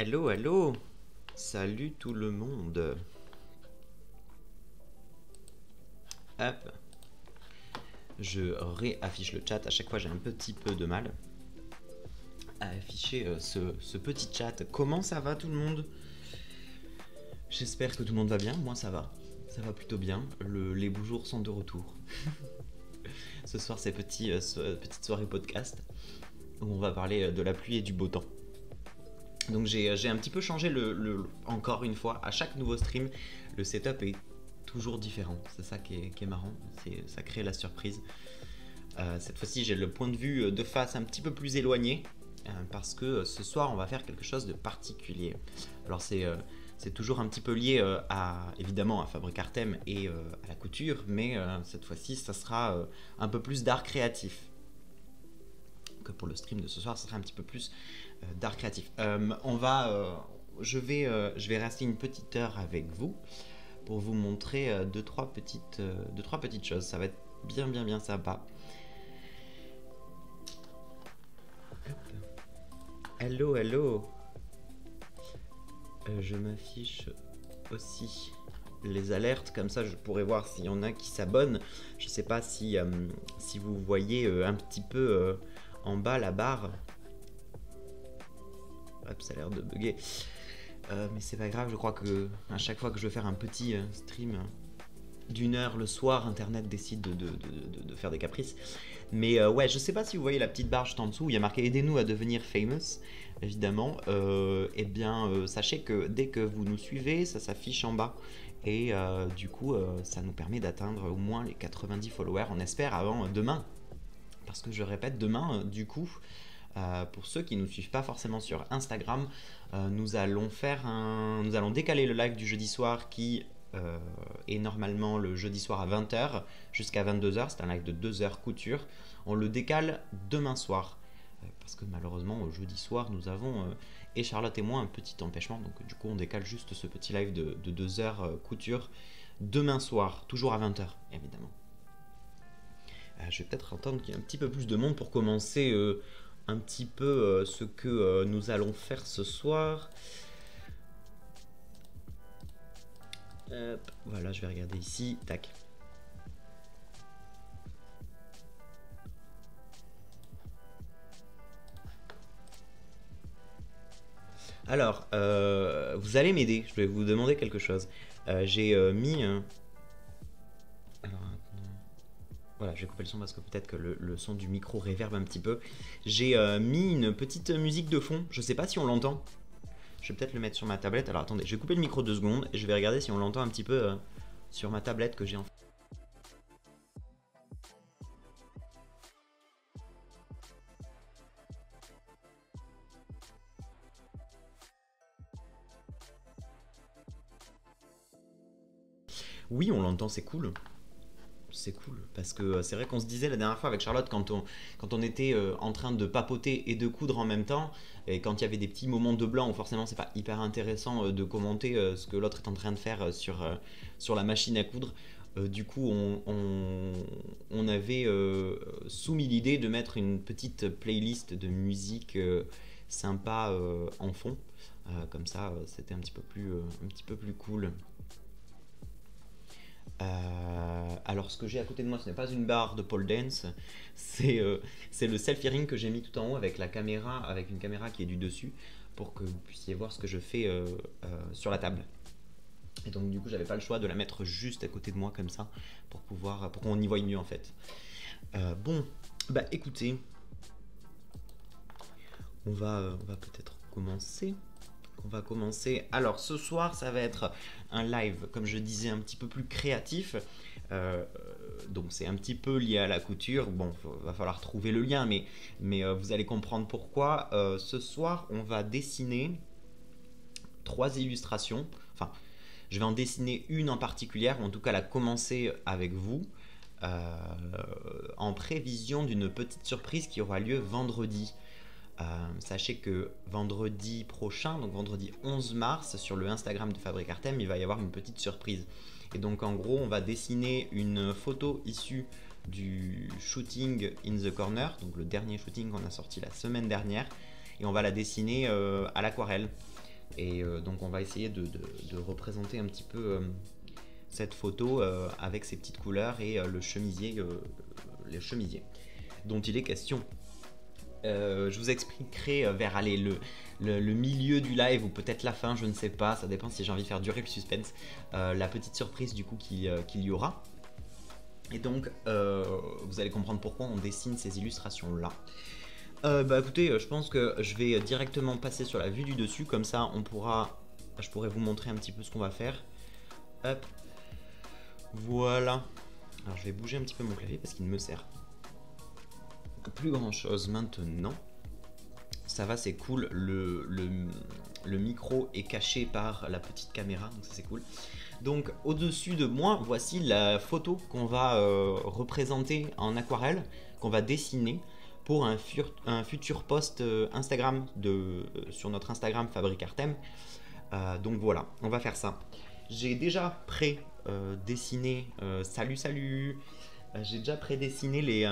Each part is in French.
Hello, hello. Salut tout le monde. Hop. Je réaffiche le chat. À chaque fois, j'ai un petit peu de mal à afficher ce petit chat. Comment ça va tout le monde? J'espère que tout le monde va bien. Moi, ça va. Ça va plutôt bien. Les beaux jours sont de retour. Ce soir, c'est petite soirée podcast où on va parler de la pluie et du beau temps. Donc j'ai un petit peu changé encore une fois, à chaque nouveau stream, le setup est toujours différent. C'est ça qui est marrant, ça crée la surprise. Cette fois-ci, j'ai le point de vue de face un petit peu plus éloigné, parce que ce soir, on va faire quelque chose de particulier. Alors c'est toujours un petit peu lié évidemment à Fabrique Artem et à la couture, mais cette fois-ci, ça sera un peu plus d'art créatif. Que pour le stream de ce soir, ça sera un petit peu plus d'art créatif. Je vais rester une petite heure avec vous pour vous montrer deux, trois petites choses. Ça va être bien sympa. Hello, hello. Je m'affiche aussi les alertes, comme ça je pourrais voir s'il y en a qui s'abonnent. Je sais pas si vous voyez un petit peu en bas la barre. Hop, ça a l'air de bugger. Mais c'est pas grave, je crois que à chaque fois que je veux faire un petit stream, d'une heure le soir, Internet décide de faire des caprices. Mais ouais, je sais pas si vous voyez la petite barre juste en dessous, où il y a marqué aidez-nous à devenir famous, évidemment. Eh bien, sachez que dès que vous nous suivez, ça s'affiche en bas. Et du coup, ça nous permet d'atteindre au moins les 90 followers, on espère, avant demain. Parce que je répète, demain, du coup, pour ceux qui ne nous suivent pas forcément sur Instagram, nous allons décaler le live du jeudi soir qui est normalement le jeudi soir à 20h jusqu'à 22h. C'est un live de 2 heures couture. On le décale demain soir. Parce que malheureusement, au jeudi soir, nous avons, et Charlotte et moi, un petit empêchement. Donc du coup, on décale juste ce petit live de 2 heures couture demain soir, toujours à 20h, évidemment. Je vais peut-être attendre qu'il y ait un petit peu plus de monde pour commencer un petit peu ce que nous allons faire ce soir. Voilà, je vais regarder ici. Tac. Alors, vous allez m'aider. Je vais vous demander quelque chose. J'ai mis... Alors, voilà, je vais couper le son parce que peut-être que le son du micro réverbe un petit peu. J'ai mis une petite musique de fond. Je sais pas si on l'entend. Je vais peut-être le mettre sur ma tablette. Alors attendez, je vais couper le micro 2 secondes et je vais regarder si on l'entend un petit peu sur ma tablette que j'ai en... Oui, on l'entend, c'est cool. C'est cool, parce que c'est vrai qu'on se disait la dernière fois avec Charlotte, quand on était en train de papoter et de coudre en même temps, et quand il y avait des petits moments de blanc où forcément c'est pas hyper intéressant de commenter ce que l'autre est en train de faire sur la machine à coudre, du coup on avait soumis l'idée de mettre une petite playlist de musique sympa en fond, comme ça c'était un petit peu plus cool. Alors ce que j'ai à côté de moi, ce n'est pas une barre de pole dance, c'est le selfie ring que j'ai mis tout en haut avec la caméra, avec une caméra qui est du dessus, pour que vous puissiez voir ce que je fais sur la table. Et donc du coup j'avais pas le choix de la mettre juste à côté de moi comme ça, pour qu'on y voie mieux en fait. Bon, bah écoutez, on va peut-être commencer. Alors ce soir ça va être un live, comme je disais, un petit peu plus créatif. Donc c'est un petit peu lié à la couture. Bon, va falloir trouver le lien, mais vous allez comprendre pourquoi. Ce soir on va dessiner 3 illustrations. Enfin, je vais en dessiner une en particulier, ou en tout cas la commencer avec vous. En prévision d'une petite surprise qui aura lieu vendredi. Sachez que vendredi prochain, donc vendredi 11 mars, sur le Instagram de Fabrique Artem, il va y avoir une petite surprise. Et donc en gros, on va dessiner une photo issue du shooting In The Corner, donc le dernier shooting qu'on a sorti la semaine dernière, et on va la dessiner à l'aquarelle. Et donc on va essayer de représenter un petit peu cette photo avec ses petites couleurs et le chemisier, les chemisiers dont il est question. Je vous expliquerai vers le milieu du live ou peut-être la fin, je ne sais pas, ça dépend si j'ai envie de faire durer le suspense, la petite surprise du coup qu'il y aura. Et donc vous allez comprendre pourquoi on dessine ces illustrations là. Bah écoutez, je pense que je vais directement passer sur la vue du dessus, comme ça je pourrais vous montrer un petit peu ce qu'on va faire. Hop, voilà. Alors je vais bouger un petit peu mon clavier parce qu'il me sert plus grand chose maintenant. Ça va, c'est cool. Le micro est caché par la petite caméra, donc ça c'est cool. Donc au-dessus de moi, voici la photo qu'on va représenter en aquarelle, qu'on va dessiner pour un futur post Instagram sur notre Instagram Fabrique Artem. Donc voilà, on va faire ça. J'ai déjà pré-dessiné salut. J'ai déjà prédessiné les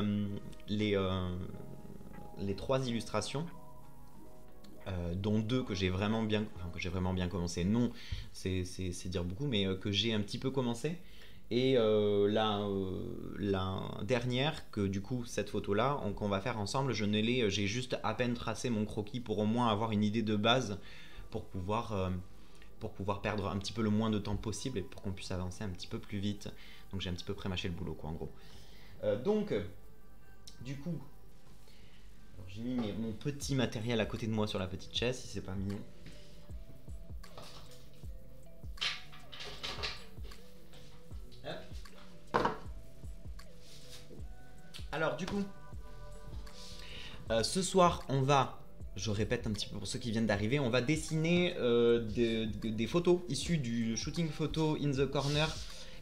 3 illustrations, dont 2 que j'ai vraiment bien commencé. Non, c'est dire beaucoup, mais que j'ai un petit peu commencé. Et la dernière, que du coup cette photo-là, qu'on va faire ensemble, j'ai juste à peine tracé mon croquis pour au moins avoir une idée de base pour pouvoir perdre un petit peu le moins de temps possible et pour qu'on puisse avancer un petit peu plus vite. Donc j'ai un petit peu pré-mâché le boulot, quoi, en gros. Du coup, j'ai mis mon petit matériel à côté de moi sur la petite chaise, si c'est pas mignon. Alors du coup, ce soir, je répète un petit peu pour ceux qui viennent d'arriver, on va dessiner des photos issues du shooting photo In the Corner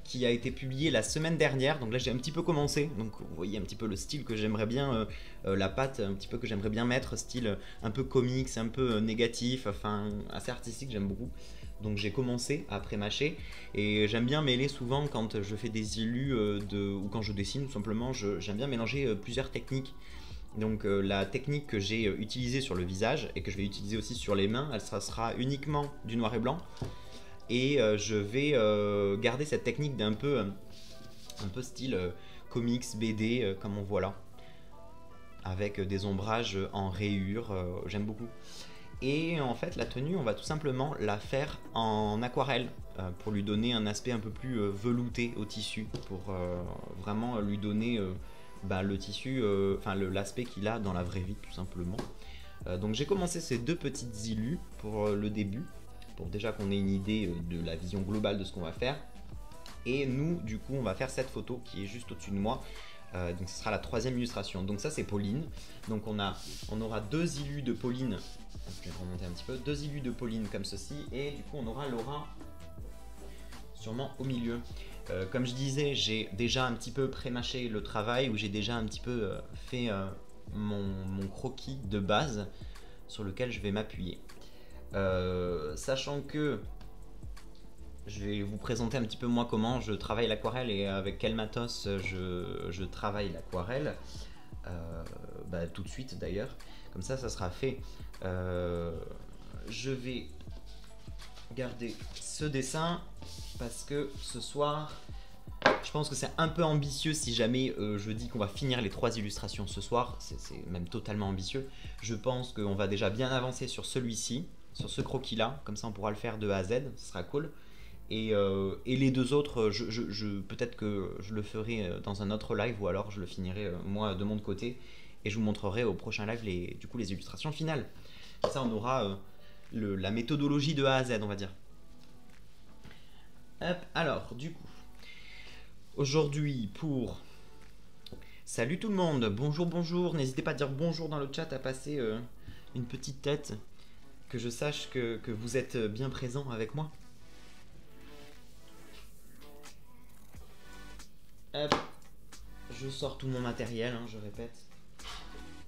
qui a été publié la semaine dernière. Donc là, j'ai un petit peu commencé. Donc vous voyez un petit peu le style que j'aimerais bien, la patte un petit peu que j'aimerais bien mettre, style un peu comics, un peu négatif, enfin assez artistique, j'aime beaucoup. Donc j'ai commencé à pré-mâcher et j'aime bien mêler souvent quand je fais des illus ou quand je dessine tout simplement, j'aime bien mélanger plusieurs techniques. Donc la technique que j'ai utilisée sur le visage et que je vais utiliser aussi sur les mains, elle sera uniquement du noir et blanc. Et je vais garder cette technique un peu style comics, BD, comme on voit là. Avec des ombrages en rayures, j'aime beaucoup. Et en fait, la tenue, on va tout simplement la faire en aquarelle pour lui donner un aspect un peu plus velouté au tissu, pour vraiment lui donner le tissu, l'aspect qu'il a dans la vraie vie, tout simplement. Donc j'ai commencé ces deux petites illus pour le début, pour déjà qu'on ait une idée de la vision globale de ce qu'on va faire. Et nous, du coup, on va faire cette photo qui est juste au-dessus de moi. Donc ce sera la troisième illustration. Donc ça, c'est Pauline. Donc on aura deux illus de Pauline. Je vais remonter un petit peu. Deux illus de Pauline comme ceci. Et du coup, on aura Laura sûrement au milieu. Comme je disais, j'ai déjà un petit peu pré-mâché le travail, où j'ai déjà un petit peu fait mon croquis de base sur lequel je vais m'appuyer. Sachant que je vais vous présenter un petit peu moi comment je travaille l'aquarelle et avec quel matos je travaille l'aquarelle tout de suite d'ailleurs, comme ça sera fait. Je vais garder ce dessin parce que ce soir je pense que c'est un peu ambitieux si jamais je dis qu'on va finir les 3 illustrations ce soir, c'est même totalement ambitieux. Je pense qu'on va déjà bien avancer sur celui-ci, sur ce croquis là, comme ça on pourra le faire de A à Z, ce sera cool. Et les deux autres, peut-être que je le ferai dans un autre live ou alors je le finirai moi de mon côté et je vous montrerai au prochain live les illustrations finales. Ça on aura la méthodologie de A à Z, on va dire. Hop, alors du coup, aujourd'hui pour... Salut tout le monde, bonjour, bonjour, n'hésitez pas à dire bonjour dans le chat, à passer une petite tête, que je sache que vous êtes bien présents avec moi. Hop, je sors tout mon matériel, je répète.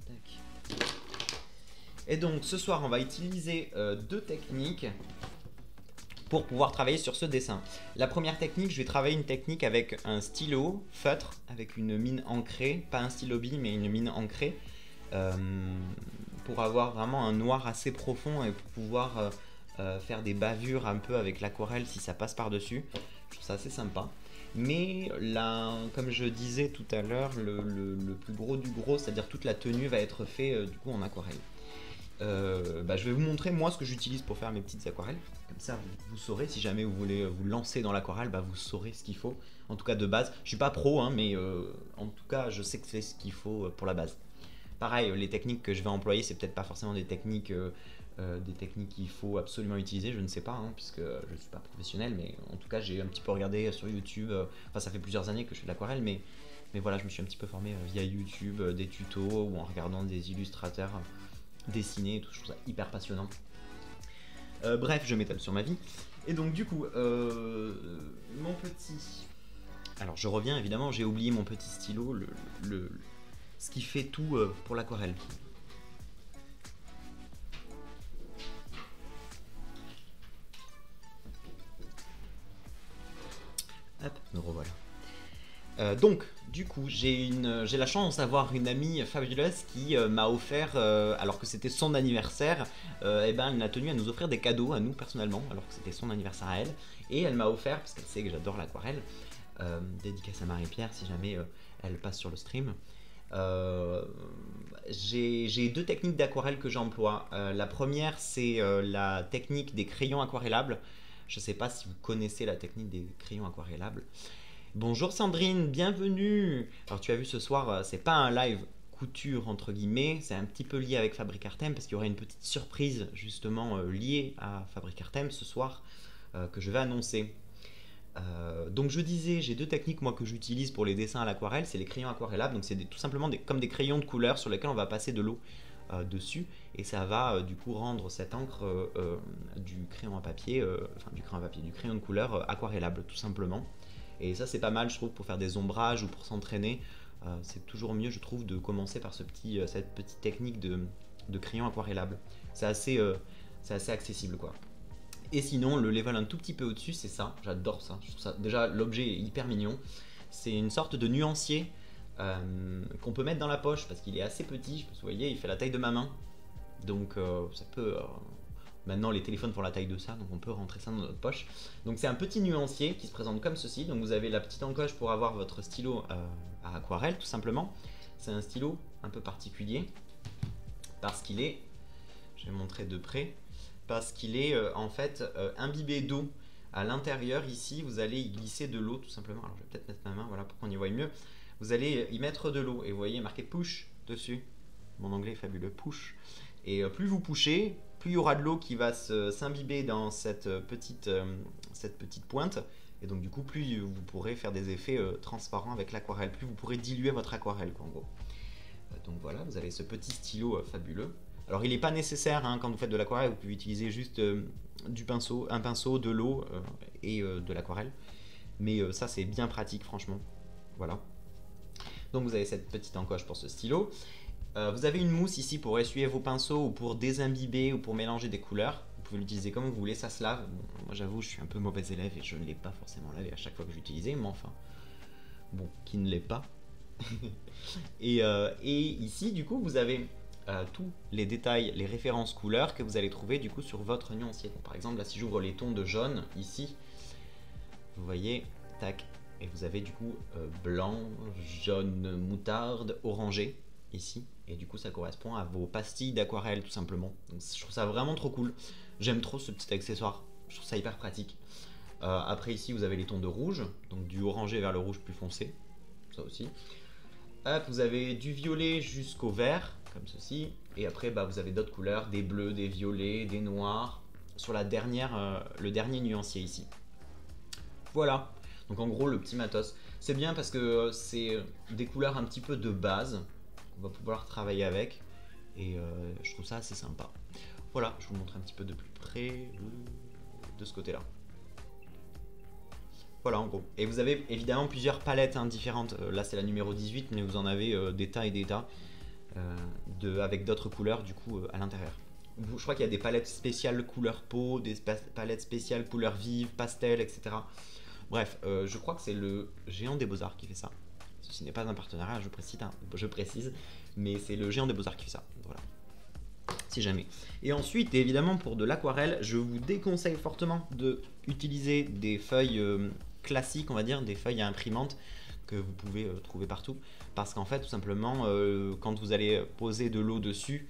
Tac. Et donc ce soir on va utiliser deux techniques pour pouvoir travailler sur ce dessin. La première technique, je vais travailler une technique avec un stylo feutre, avec une mine ancrée, pas un stylo bille mais une mine ancrée, pour avoir vraiment un noir assez profond et pour pouvoir faire des bavures un peu avec l'aquarelle si ça passe par dessus. Je trouve ça assez sympa. Mais là, comme je disais tout à l'heure, le plus gros du gros, c'est-à-dire toute la tenue va être fait du coup en aquarelle. Je vais vous montrer moi ce que j'utilise pour faire mes petites aquarelles. Comme ça vous saurez, si jamais vous voulez vous lancer dans l'aquarelle, vous saurez ce qu'il faut. En tout cas de base, je suis pas pro mais en tout cas je sais que c'est ce qu'il faut pour la base. Pareil, les techniques que je vais employer, c'est peut-être pas forcément des techniques qu'il faut absolument utiliser, je ne sais pas, puisque je ne suis pas professionnel, mais en tout cas j'ai un petit peu regardé sur YouTube, ça fait plusieurs années que je fais de l'aquarelle, mais voilà, je me suis un petit peu formé via YouTube, des tutos ou en regardant des illustrateurs dessiner et tout, je trouve ça hyper passionnant. Bref, je m'étale sur ma vie, et donc du coup, mon petit... Alors je reviens, évidemment, j'ai oublié mon petit stylo, ce qui fait tout pour l'aquarelle. Hop, me revoilà. Donc, du coup, j'ai la chance d'avoir une amie fabuleuse qui m'a offert, alors que c'était son anniversaire, elle a tenu à nous offrir des cadeaux à nous personnellement, alors que c'était son anniversaire à elle. Et elle m'a offert, parce qu'elle sait que j'adore l'aquarelle, dédicace à Marie-Pierre si jamais elle passe sur le stream. J'ai deux techniques d'aquarelle que j'emploie. La première, c'est la technique des crayons aquarellables. Je ne sais pas si vous connaissez la technique des crayons aquarellables, Bonjour Sandrine, bienvenue. Alors tu as vu ce soir, c'est pas un live couture entre guillemets, c'est un petit peu lié avec Fabric Artem parce qu'il y aura une petite surprise justement liée à Fabric Artem ce soir que je vais annoncer. Donc je disais, j'ai deux techniques moi que j'utilise pour les dessins à l'aquarelle, c'est les crayons aquarellables, donc c'est tout simplement comme des crayons de couleur sur lesquels on va passer de l'eau dessus et ça va du coup rendre cette encre du crayon à papier, du crayon de couleur aquarellable tout simplement. Et ça c'est pas mal je trouve pour faire des ombrages ou pour s'entraîner. C'est toujours mieux je trouve de commencer par cette petite technique de crayon aquarellable. C'est assez accessible quoi. Et sinon le level un tout petit peu au-dessus c'est ça, j'adore ça. Je trouve ça déjà l'objet est hyper mignon. C'est une sorte de nuancier qu'on peut mettre dans la poche parce qu'il est assez petit, je sais pas si vous voyez, il fait la taille de ma main. Donc ça peut... Maintenant les téléphones font la taille de ça, donc on peut rentrer ça dans notre poche. Donc c'est un petit nuancier qui se présente comme ceci. Donc vous avez la petite encoche pour avoir votre stylo à aquarelle tout simplement. C'est un stylo un peu particulier parce qu'il est, je vais montrer de près, parce qu'il est en fait imbibé d'eau. À l'intérieur ici vous allez y glisser de l'eau tout simplement. Alors je vais peut-être mettre ma main voilà, pour qu'on y voie mieux. Vous allez y mettre de l'eau et vous voyez marqué push dessus. Mon anglais est fabuleux, push. Et plus vous pushez, plus il y aura de l'eau qui va s'imbiber dans cette petite pointe. Et donc du coup, plus vous pourrez faire des effets transparents avec l'aquarelle, plus vous pourrez diluer votre aquarelle en gros. Donc voilà, vous avez ce petit stylo fabuleux. Alors il n'est pas nécessaire hein, quand vous faites de l'aquarelle, vous pouvez utiliser juste un pinceau, de l'eau et de l'aquarelle. Mais ça c'est bien pratique franchement. Voilà. Donc vous avez cette petite encoche pour ce stylo. Vous avez une mousse ici pour essuyer vos pinceaux ou pour désimbiber ou pour mélanger des couleurs. Vous pouvez l'utiliser comme vous voulez, ça se lave. Bon, moi j'avoue, je suis un peu mauvais élève et je ne l'ai pas forcément lavé à chaque fois que j'utilisais, mais enfin, bon, qui ne l'est pas. et ici, du coup, vous avez tous les détails, les références couleurs que vous allez trouver du coup sur votre nuancier. Donc, par exemple, là, si j'ouvre les tons de jaune ici, vous voyez, tac, et vous avez du coup blanc, jaune, moutarde, orangé ici. Et du coup ça correspond à vos pastilles d'aquarelle tout simplement. Donc, je trouve ça vraiment trop cool. J'aime trop ce petit accessoire. Je trouve ça hyper pratique. Après ici vous avez les tons de rouge. Donc du orangé vers le rouge plus foncé. Ça aussi. Hop, vous avez du violet jusqu'au vert. Comme ceci. Et après bah, vous avez d'autres couleurs. Des bleus, des violets, des noirs. Sur le dernier nuancier ici. Voilà. Donc en gros le petit matos. C'est bien parce que c'est des couleurs un petit peu de base. On va pouvoir travailler avec et je trouve ça assez sympa. Voilà, je vous montre un petit peu de plus près de ce côté là. Voilà en gros. Et vous avez évidemment plusieurs palettes hein, différentes. Là c'est la numéro 18 mais vous en avez des tas et des tas avec d'autres couleurs du coup à l'intérieur. Je crois qu'il y a des palettes spéciales couleur peau, des palettes spéciales couleur vive, pastel, etc. Bref, je crois que c'est le Géant des Beaux-Arts qui fait ça. Ceci n'est pas un partenariat, je précise, mais c'est le Géant des Beaux-Arts qui fait ça. Voilà. Si jamais. Et ensuite, évidemment, pour de l'aquarelle, je vous déconseille fortement d'utiliser des feuilles classiques, on va dire, des feuilles à imprimante que vous pouvez trouver partout. Parce qu'en fait, tout simplement, quand vous allez poser de l'eau dessus,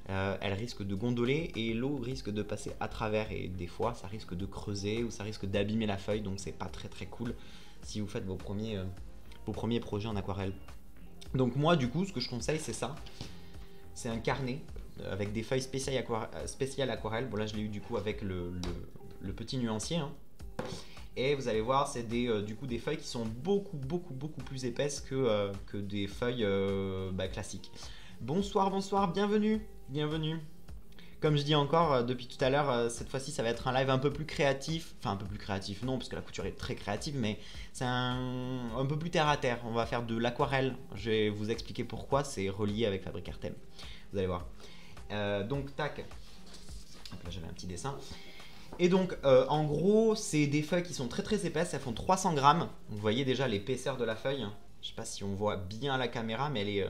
elle risque de gondoler et l'eau risque de passer à travers. Et des fois, ça risque de creuser ou ça risque d'abîmer la feuille. Donc, c'est pas très très cool si vous faites vos premiers projets en aquarelle. Donc moi du coup ce que je conseille c'est ça, c'est un carnet avec des feuilles spéciales aquarelle. Bon là je l'ai eu du coup avec le petit nuancier hein. Et vous allez voir c'est du coup des feuilles qui sont beaucoup plus épaisses que des feuilles classiques. Bonsoir, bienvenue. Comme je dis encore depuis tout à l'heure, cette fois-ci ça va être un live un peu plus créatif. Enfin un peu plus créatif non, parce que la couture est très créative, mais c'est un peu plus terre à terre. On va faire de l'aquarelle. Je vais vous expliquer pourquoi, c'est relié avec Fabric Artem. Vous allez voir. Donc tac. Hop là j'avais un petit dessin. Et donc en gros c'est des feuilles qui sont très épaisses, elles font 300 grammes. Vous voyez déjà l'épaisseur de la feuille. Je sais pas si on voit bien à la caméra, mais elle est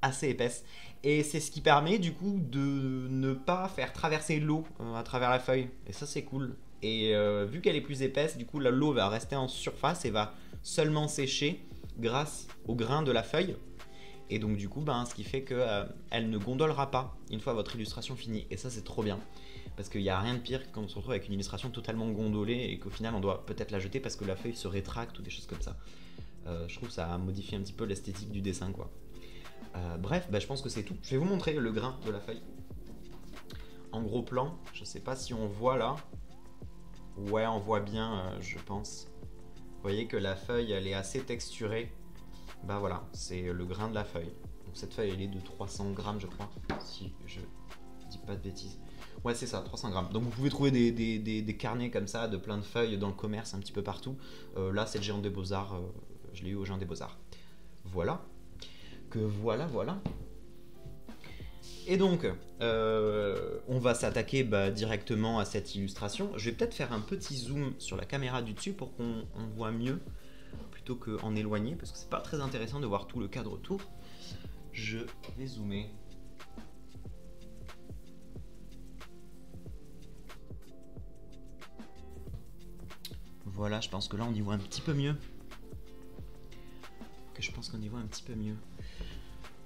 assez épaisse. Et c'est ce qui permet du coup de ne pas faire traverser l'eau à travers la feuille. Et ça c'est cool. Et vu qu'elle est plus épaisse, du coup l'eau va rester en surface et va seulement sécher grâce au grain de la feuille. Et donc du coup, ben, ce qui fait que elle ne gondolera pas une fois votre illustration finie. Et ça, c'est trop bien. Parce qu'il n'y a rien de pire quand on se retrouve avec une illustration totalement gondolée et qu'au final, on doit peut-être la jeter parce que la feuille se rétracte ou des choses comme ça. Je trouve que ça modifie un petit peu l'esthétique du dessin, quoi. Bref, bah, je pense que c'est tout. Je vais vous montrer le grain de la feuille. En gros plan, je sais pas si on voit là. Ouais, on voit bien, je pense. Vous voyez que la feuille, elle est assez texturée. Bah voilà, c'est le grain de la feuille. Donc cette feuille, elle est de 300 grammes, je crois. Si je dis pas de bêtises. Ouais, c'est ça, 300 grammes. Donc vous pouvez trouver des carnets comme ça, de plein de feuilles dans le commerce, un petit peu partout. Là, c'est le Géant des Beaux-Arts. Je l'ai eu au Géant des Beaux-Arts. Voilà. Voilà. Et donc, on va s'attaquer directement à cette illustration. Je vais peut-être faire un petit zoom sur la caméra du dessus pour qu'on voit mieux, plutôt qu'en éloigné, parce que c'est pas très intéressant de voir tout le cadre autour. Je vais zoomer. Voilà, je pense que là on y voit un petit peu mieux.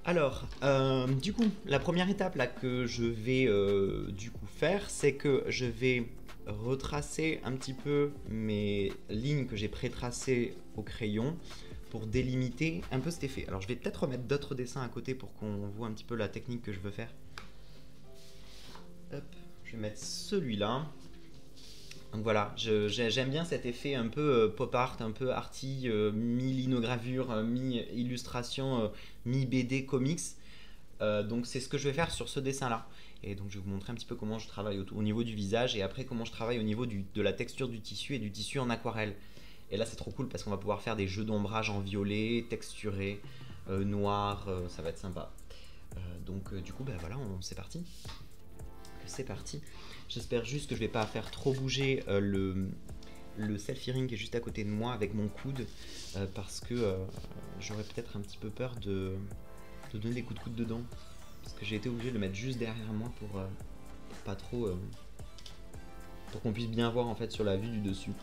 Alors, du coup, la première étape là que je vais du coup faire, c'est que je vais retracer un petit peu mes lignes que j'ai pré-tracées au crayon pour délimiter un peu cet effet. Alors, je vais peut-être remettre d'autres dessins à côté pour qu'on voit un petit peu la technique que je veux faire. Hop, je vais mettre celui-là. Donc voilà, j'aime bien cet effet un peu pop art, un peu arty, mi-linogravure, mi-illustration, mi-BD comics. Donc c'est ce que je vais faire sur ce dessin-là. Et donc je vais vous montrer un petit peu comment je travaille au niveau du visage et après comment je travaille au niveau de la texture du tissu et du tissu en aquarelle. Et là c'est trop cool parce qu'on va pouvoir faire des jeux d'ombrage en violet, texturé, noir, ça va être sympa. Donc du coup, voilà, c'est parti. C'est parti. J'espère juste que je vais pas faire trop bouger le selfie ring qui est juste à côté de moi avec mon coude parce que j'aurais peut-être un petit peu peur de donner des coups de coude dedans parce que j'ai été obligé de le mettre juste derrière moi pour pas trop pour qu'on puisse bien voir en fait sur la vue du dessus.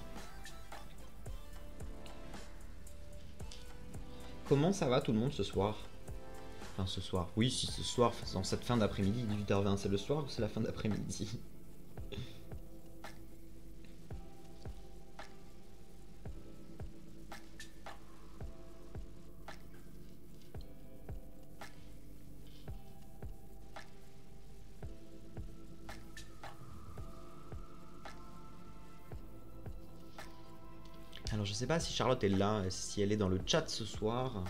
Comment ça va tout le monde ce soir? Enfin ce soir, oui si ce soir, dans cette fin d'après-midi, 18h20 c'est le soir ou c'est la fin d'après-midi? Alors je sais pas si Charlotte est là, si elle est dans le chat ce soir,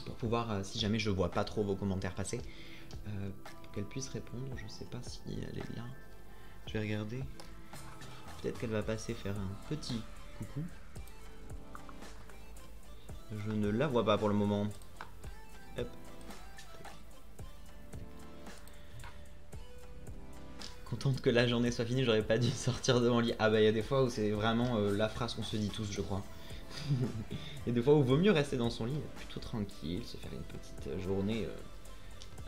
pour pouvoir, si jamais je vois pas trop vos commentaires passer, pour qu'elle puisse répondre. Je sais pas si elle est là. Je vais regarder. Peut-être qu'elle va passer faire un petit coucou. Je ne la vois pas pour le moment. Hop. Contente que la journée soit finie, j'aurais pas dû sortir de mon lit. Ah bah il y a des fois où c'est vraiment la phrase qu'on se dit tous, je crois. Et des fois où il vaut mieux rester dans son lit, plutôt tranquille, se faire une petite journée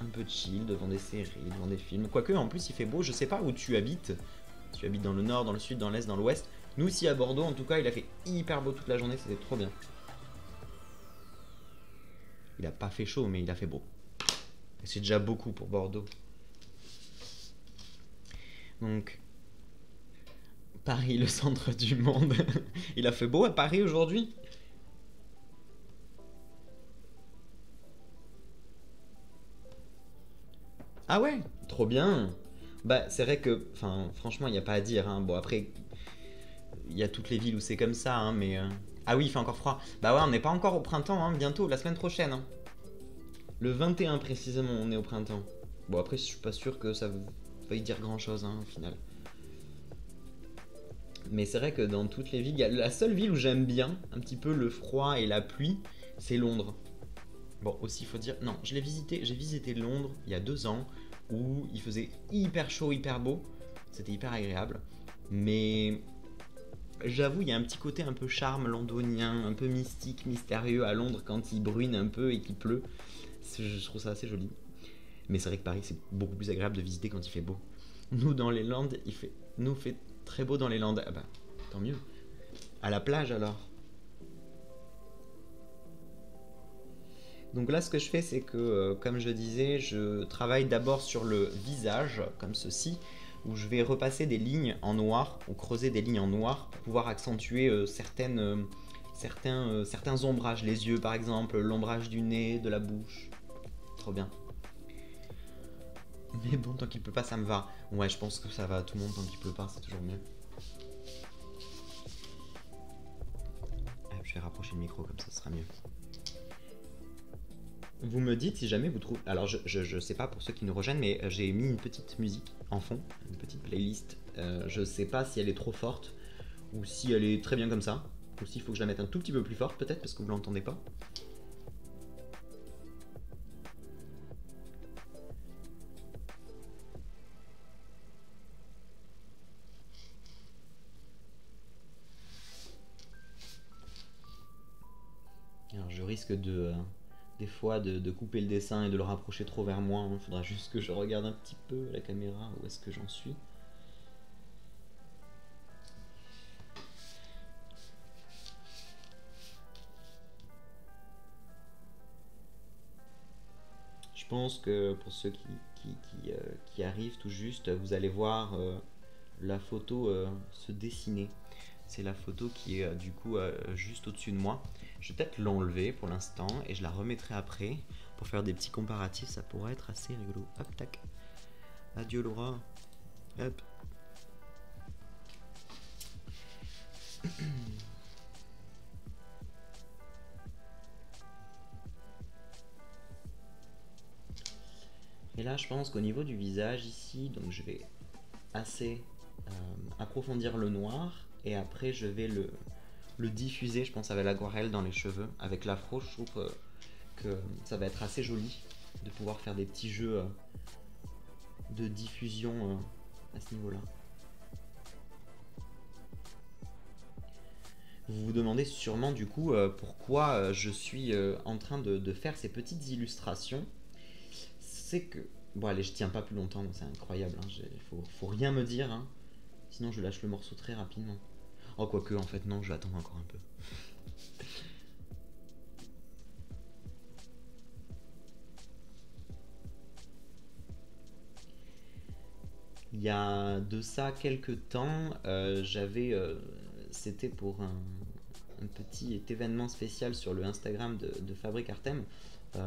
un peu chill, devant des séries, devant des films. Quoique en plus il fait beau, je sais pas où tu habites. Tu habites dans le nord, dans le sud, dans l'est, dans l'ouest. Nous ici à Bordeaux, en tout cas, il a fait hyper beau toute la journée, c'était trop bien. Il a pas fait chaud, mais il a fait beau. Et c'est déjà beaucoup pour Bordeaux. Donc, Paris, le centre du monde. Il a fait beau à Paris aujourd'hui? Ah ouais, trop bien. Bah, c'est vrai que, enfin, franchement, il n'y a pas à dire, hein. Bon, après, il y a toutes les villes où c'est comme ça, hein, mais... Ah oui, il fait encore froid. Bah ouais, on n'est pas encore au printemps, hein, bientôt, la semaine prochaine. Hein. Le 21 précisément, on est au printemps. Bon, après, je suis pas sûr que ça veuille dire grand-chose, hein, au final. Mais c'est vrai que dans toutes les villes, la seule ville où j'aime bien un petit peu le froid et la pluie, c'est Londres. Bon, aussi, il faut dire... Non, j'ai visité Londres il y a 2 ans, où il faisait hyper chaud, hyper beau. C'était hyper agréable. Mais j'avoue, il y a un petit côté un peu charme londonien, un peu mystique, mystérieux à Londres quand il bruine un peu et qu'il pleut. Je trouve ça assez joli. Mais c'est vrai que Paris, c'est beaucoup plus agréable de visiter quand il fait beau. Nous, dans les Landes, nous fait très beau dans les Landes. Ah bah, tant mieux. À la plage alors. Donc là, ce que je fais, c'est que, comme je disais, je travaille d'abord sur le visage, comme ceci, où je vais repasser des lignes en noir, ou creuser des lignes en noir, pour pouvoir accentuer certains ombrages, les yeux par exemple, l'ombrage du nez, de la bouche. Trop bien. Mais bon, tant qu'il pleut pas, ça me va. Ouais, je pense que ça va à tout le monde tant qu'il pleut pas, c'est toujours mieux. Je vais rapprocher le micro, comme ça, ce sera mieux. Vous me dites si jamais vous trouvez... Alors je sais pas pour ceux qui nous rejoignent, mais j'ai mis une petite musique en fond, une petite playlist. Je sais pas si elle est trop forte, ou si elle est très bien comme ça, ou s'il faut que je la mette un tout petit peu plus forte peut-être, parce que vous l'entendez pas. Alors je risque des fois de couper le dessin et de le rapprocher trop vers moi. Il faudra juste que je regarde un petit peu la caméra, où est-ce que j'en suis. Je pense que pour ceux qui arrivent tout juste, vous allez voir la photo se dessiner. C'est la photo qui est du coup juste au-dessus de moi. Je vais peut-être l'enlever pour l'instant et je la remettrai après pour faire des petits comparatifs. Ça pourrait être assez rigolo. Hop, tac. Adieu Laura. Hop. Et là, je pense qu'au niveau du visage ici, donc je vais assez approfondir le noir et après je vais le diffuser, je pense, avec l'aquarelle dans les cheveux. Avec l'afro, je trouve que ça va être assez joli de pouvoir faire des petits jeux de diffusion à ce niveau-là. Vous vous demandez sûrement du coup pourquoi je suis en train de faire ces petites illustrations. C'est que... Bon allez, je tiens pas plus longtemps, c'est incroyable, hein. Faut rien me dire, hein. Sinon je lâche le morceau très rapidement. Oh quoique, en fait non, je vais attendre encore un peu. Il y a de ça quelques temps, c'était pour un petit événement spécial sur le Instagram de Fabric Artem.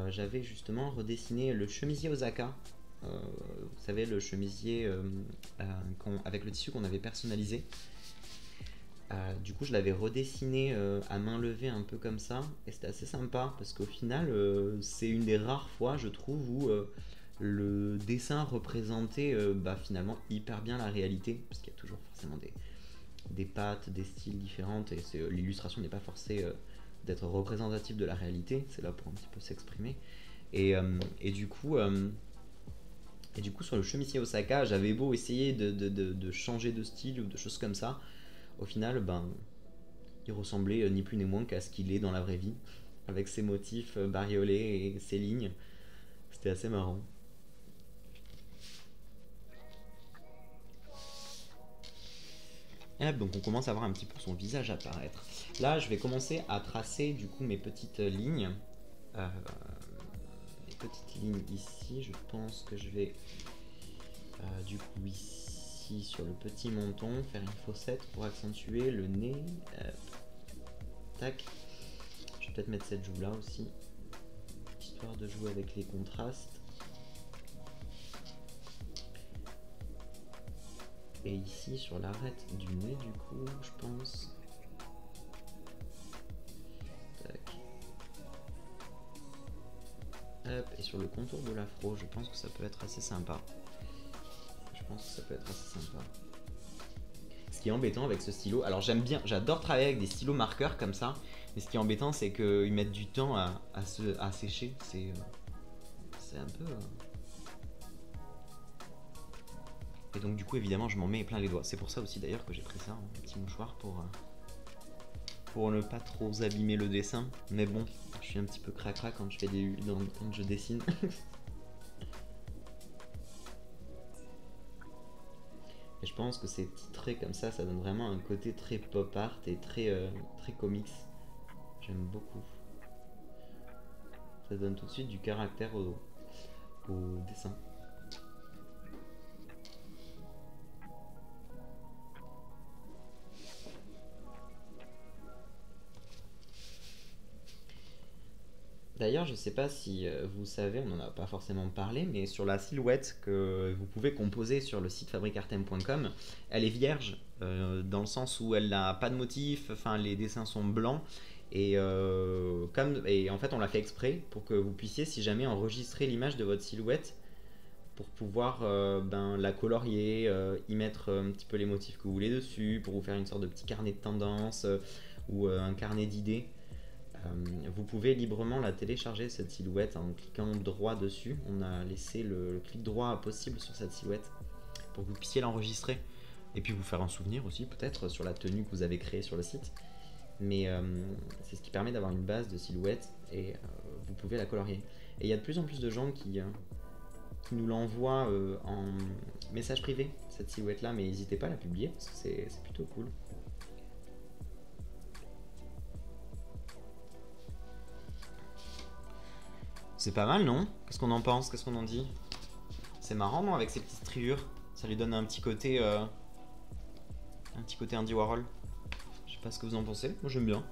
J'avais justement redessiné le chemisier Osaka. Vous savez, le chemisier avec le tissu qu'on avait personnalisé. Du coup, je l'avais redessiné à main levée un peu comme ça, et c'était assez sympa parce qu'au final, c'est une des rares fois, je trouve, où le dessin représentait finalement hyper bien la réalité, parce qu'il y a toujours forcément des pattes, des styles différentes, et l'illustration n'est pas forcée d'être représentative de la réalité, c'est là pour un petit peu s'exprimer. Et, euh, et, du coup, euh, et du coup, sur le chemisier Osaka, j'avais beau essayer de changer de style ou de choses comme ça, au final, il ressemblait ni plus ni moins qu'à ce qu'il est dans la vraie vie, avec ses motifs bariolés et ses lignes. C'était assez marrant. Et là, donc on commence à voir un petit peu son visage apparaître. Là, je vais commencer à tracer du coup mes petites lignes. Euh, mes petites lignes ici, je pense que je vais du coup ici sur le petit menton faire une fossette pour accentuer le nez. Tac. Je vais peut-être mettre cette joue là aussi, histoire de jouer avec les contrastes. Et ici sur l'arête du nez du coup, je pense. Tac. Hop, et sur le contour de l'afro, je pense que ça peut être assez sympa. Ce qui est embêtant avec ce stylo, alors j'adore travailler avec des stylos marqueurs comme ça, mais ce qui est embêtant c'est qu'ils mettent du temps à sécher, c'est un peu... Et donc du coup évidemment je m'en mets plein les doigts, c'est pour ça aussi d'ailleurs que j'ai pris ça, un petit mouchoir pour ne pas trop abîmer le dessin, mais bon, je suis un petit peu cracra quand quand je dessine. Et je pense que ces petits traits comme ça donne vraiment un côté très pop art et très comics. J'aime beaucoup. Ça donne tout de suite du caractère au dessin. D'ailleurs, je ne sais pas si vous savez, on n'en a pas forcément parlé, mais sur la silhouette que vous pouvez composer sur le site fabricartem.com, elle est vierge, dans le sens où elle n'a pas de motif, enfin les dessins sont blancs, et en fait on l'a fait exprès pour que vous puissiez, si jamais, enregistrer l'image de votre silhouette pour pouvoir la colorier, y mettre un petit peu les motifs que vous voulez dessus, pour vous faire une sorte de petit carnet de tendance ou un carnet d'idées. Vous pouvez librement la télécharger, cette silhouette, en cliquant droit dessus. On a laissé le clic droit possible sur cette silhouette pour que vous puissiez l'enregistrer et puis vous faire un souvenir aussi peut-être sur la tenue que vous avez créée sur le site. Mais c'est ce qui permet d'avoir une base de silhouette et vous pouvez la colorier. Et il y a de plus en plus de gens qui nous l'envoient en message privé, cette silhouette là, mais n'hésitez pas à la publier parce que c'est plutôt cool. C'est pas mal, non? Qu'est-ce qu'on en pense? Qu'est-ce qu'on en dit? C'est marrant, non, avec ces petites striures? Ça lui donne un petit côté Andy Warhol. Je sais pas ce que vous en pensez. Moi, j'aime bien.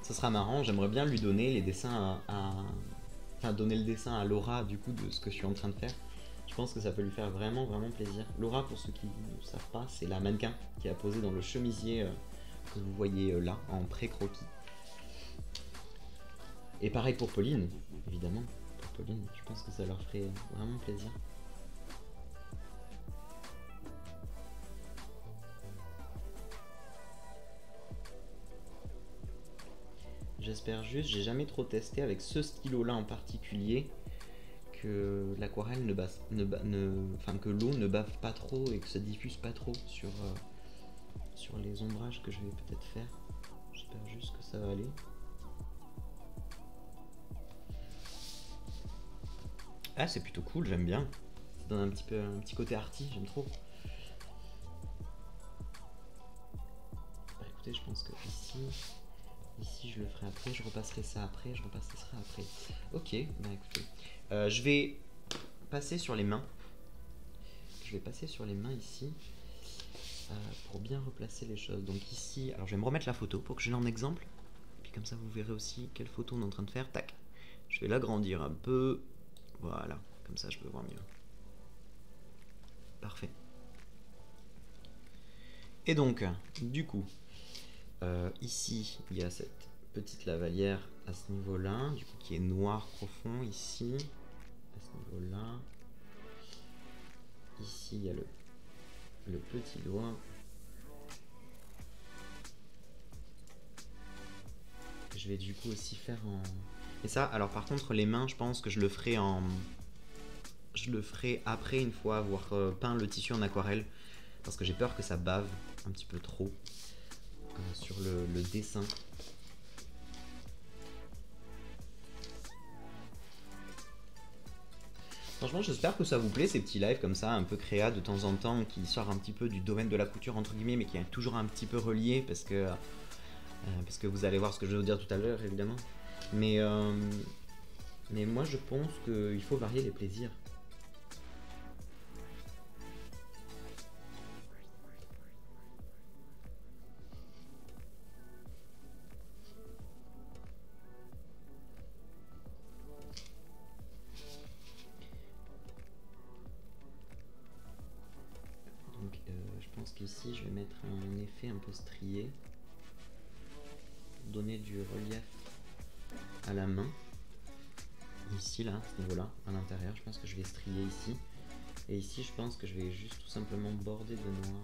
Ça sera marrant, j'aimerais bien lui donner les dessins enfin donner le dessin à Laura du coup de ce que je suis en train de faire. Je pense que ça peut lui faire vraiment plaisir. Laura, pour ceux qui ne savent pas, c'est la mannequin qui a posé dans le chemisier que vous voyez là, en pré-croquis. Et pareil pour Pauline, évidemment. Pour Pauline, je pense que ça leur ferait vraiment plaisir. J'espère juste, j'ai jamais trop testé avec ce stylo là en particulier, que l'aquarelle que l'eau ne bave pas trop et que ça diffuse pas trop sur les ombrages que je vais peut-être faire. J'espère juste que ça va aller. Ah, c'est plutôt cool, j'aime bien. Ça donne un petit côté arty, j'aime trop. Bah écoutez, je pense que ici je le ferai après, je repasserai ça après, je repasserai ça après. Ok, bah écoutez. Je vais passer sur les mains. Je vais passer sur les mains ici pour bien replacer les choses. Donc ici, alors je vais me remettre la photo pour que je l'ai en exemple. Puis comme ça vous verrez aussi quelle photo on est en train de faire. Tac. Je vais l'agrandir un peu. Voilà, comme ça je peux voir mieux. Parfait. Et donc, du coup, ici, il y a cette petite lavalière à ce niveau-là, du coup, qui est noir profond ici, à ce niveau-là. Ici, il y a le petit doigt. Je vais du coup aussi faire en... Et ça, alors par contre, les mains, je pense que je le ferai après, une fois avoir peint le tissu en aquarelle, parce que j'ai peur que ça bave un petit peu trop sur le dessin. Franchement, j'espère que ça vous plaît, ces petits lives comme ça, un peu créa de temps en temps, qui sortent un petit peu du domaine de la couture, entre guillemets, mais qui est toujours un petit peu relié, parce que vous allez voir ce que je vais vous dire tout à l'heure, évidemment. Mais moi, je pense qu'il faut varier les plaisirs. Donc, je pense qu'ici, je vais mettre un effet un peu strié, pour donner du relief à la main. Ici, là, à ce niveau-là, à l'intérieur, je pense que je vais strier ici. Et ici, je pense que je vais juste tout simplement border de noir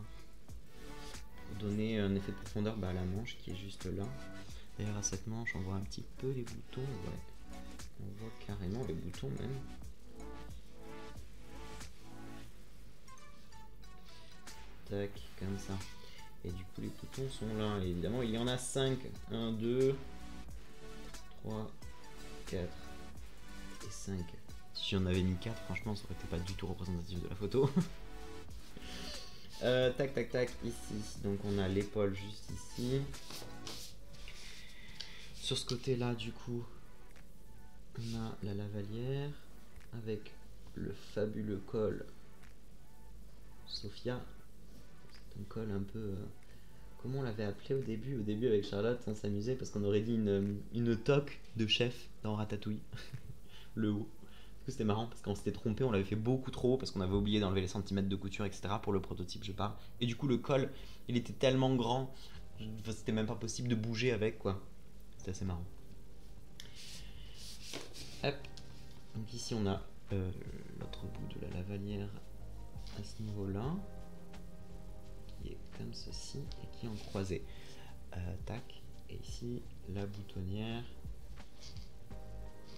pour donner un effet de profondeur à la manche qui est juste là. D'ailleurs, à cette manche, on voit un petit peu les boutons. Ouais. On voit carrément les boutons même. Tac, comme ça. Et du coup les boutons sont là. Et évidemment il y en a 5. 1, 2, 3, 4 et 5. Si j'en avais mis 4, franchement ça aurait été pas du tout représentatif de la photo. Tac tac tac, ici. Donc on a l'épaule juste ici. Sur ce côté là du coup on a la lavalière avec le fabuleux col Sophia. C'est un col un peu... comment on l'avait appelé au début? Au début avec Charlotte on s'amusait parce qu'on aurait dit une toque de chef dans Ratatouille. Le haut. C'était marrant parce qu'on s'était trompé, on l'avait fait beaucoup trop haut parce qu'on avait oublié d'enlever les centimètres de couture, etc. Pour le prototype, je parle. Et du coup, le col, il était tellement grand, c'était même pas possible de bouger avec, quoi. C'était assez marrant. Hop. Donc ici, on a l'autre bout de la lavalière à ce niveau-là, qui est comme ceci et qui est en croisée. Tac. Et ici, la boutonnière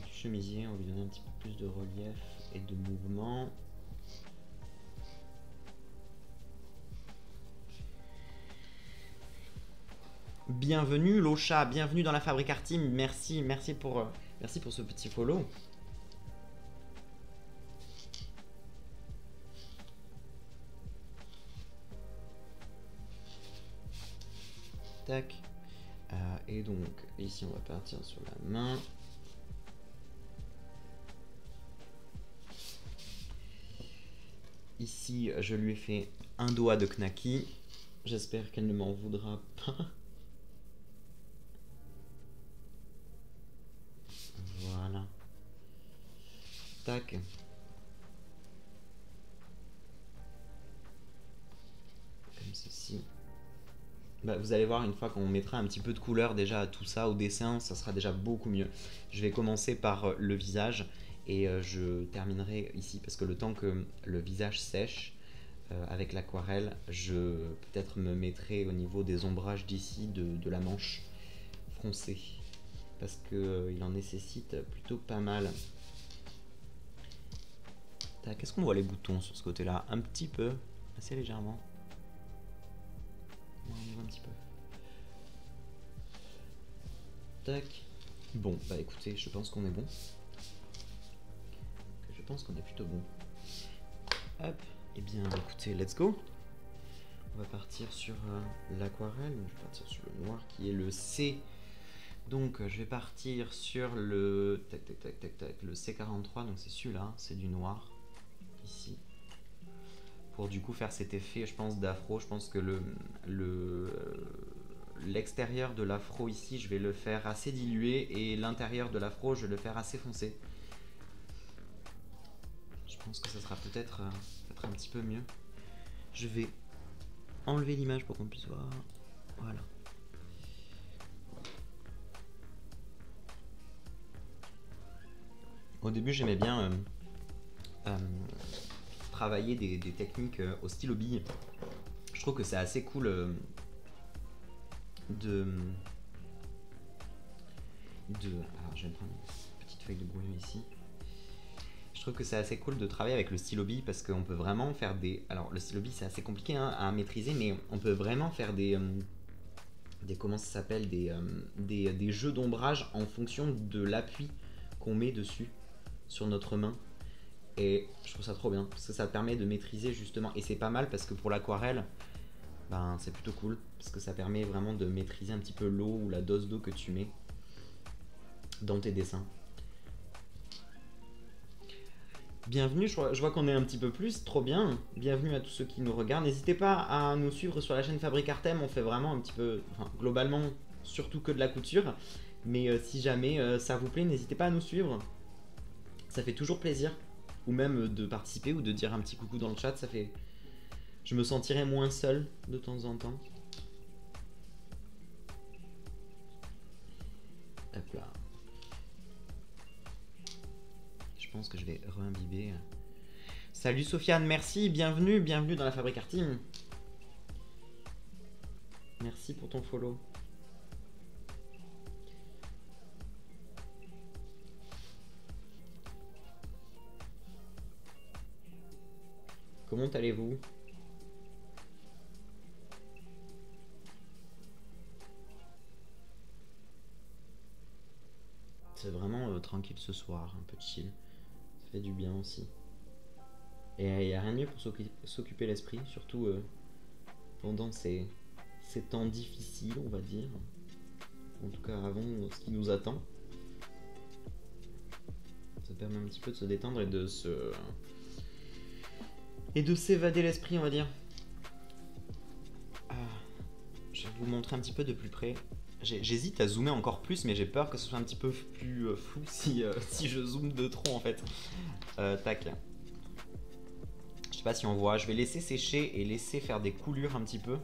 du chemisier, on va lui donner un petit peu plus de relief et de mouvement. Bienvenue Locha, bienvenue dans la Fabrique Art Team. Merci pour ce petit follow. Tac. Et donc ici on va partir sur la main. Ici je lui ai fait un doigt de knacky. J'espère qu'elle ne m'en voudra pas. Voilà. Tac. Comme ceci. Bah, vous allez voir une fois qu'on mettra un petit peu de couleur déjà à tout ça au dessin, ça sera déjà beaucoup mieux. Je vais commencer par le visage et je terminerai ici parce que le temps que le visage sèche avec l'aquarelle, je peut-être me mettrai au niveau des ombrages d'ici de la manche froncée parce qu'il en nécessite plutôt pas mal. Qu'est-ce qu'on voit les boutons sur ce côté-là? Un petit peu, assez légèrement. On voit un petit peu. Tac. Bon, bah écoutez, je pense qu'on est bon. Je pense qu'on est plutôt bon. Hop. Et bien, écoutez, let's go. On va partir sur l'aquarelle. Je vais partir sur le noir qui est le C. Donc, je vais partir sur le le C43. Donc, c'est celui-là. C'est du noir. Ici. Pour du coup faire cet effet, je pense, d'afro. Je pense que l'extérieur de l'afro ici, je vais le faire assez dilué et l'intérieur de l'afro, je vais le faire assez foncé. Je pense que ça sera peut-être un petit peu mieux. Je vais enlever l'image pour qu'on puisse voir. Voilà. Au début, j'aimais bien travailler des techniques au stylo bille. Je trouve que c'est assez cool alors, je vais prendre une petite feuille de brouillon ici. Je trouve que c'est assez cool de travailler avec le stylo bille parce qu'on peut vraiment faire des... Alors, le stylo bille, c'est assez compliqué à maîtriser, mais on peut vraiment faire des comment ça s'appelle, des jeux d'ombrage en fonction de l'appui qu'on met dessus sur notre main. Et je trouve ça trop bien parce que ça permet de maîtriser justement, et c'est pas mal parce que pour l'aquarelle, ben, c'est plutôt cool parce que ça permet vraiment de maîtriser un petit peu l'eau ou la dose d'eau que tu mets dans tes dessins. Bienvenue, je vois qu'on est un petit peu plus, trop bien. Bienvenue à tous ceux qui nous regardent. N'hésitez pas à nous suivre sur la chaîne Fabrique Artem, on fait vraiment un petit peu, enfin, globalement, surtout que de la couture. Mais si jamais ça vous plaît, n'hésitez pas à nous suivre. Ça fait toujours plaisir. Ou même de participer ou de dire un petit coucou dans le chat, ça fait... Je me sentirais moins seul de temps en temps. Hop là. Je pense que je vais re-imbiber. Salut Sofiane, merci, bienvenue dans la Fabrique Art Team. Merci pour ton follow. Comment allez-vous? vraiment tranquille ce soir, un peu chill. Ça fait du bien aussi. Et il n'y a rien de mieux pour s'occuper l'esprit, surtout pendant ces temps difficiles, on va dire. En tout cas, avant ce qui nous attend. Ça permet un petit peu de se détendre et de s'évader l'esprit, on va dire. Je vais vous montrer un petit peu de plus près. J'hésite à zoomer encore plus, mais j'ai peur que ce soit un petit peu plus flou si je zoome de trop en fait. Tac. Je sais pas si on voit. Je vais laisser sécher et laisser faire des coulures un petit peu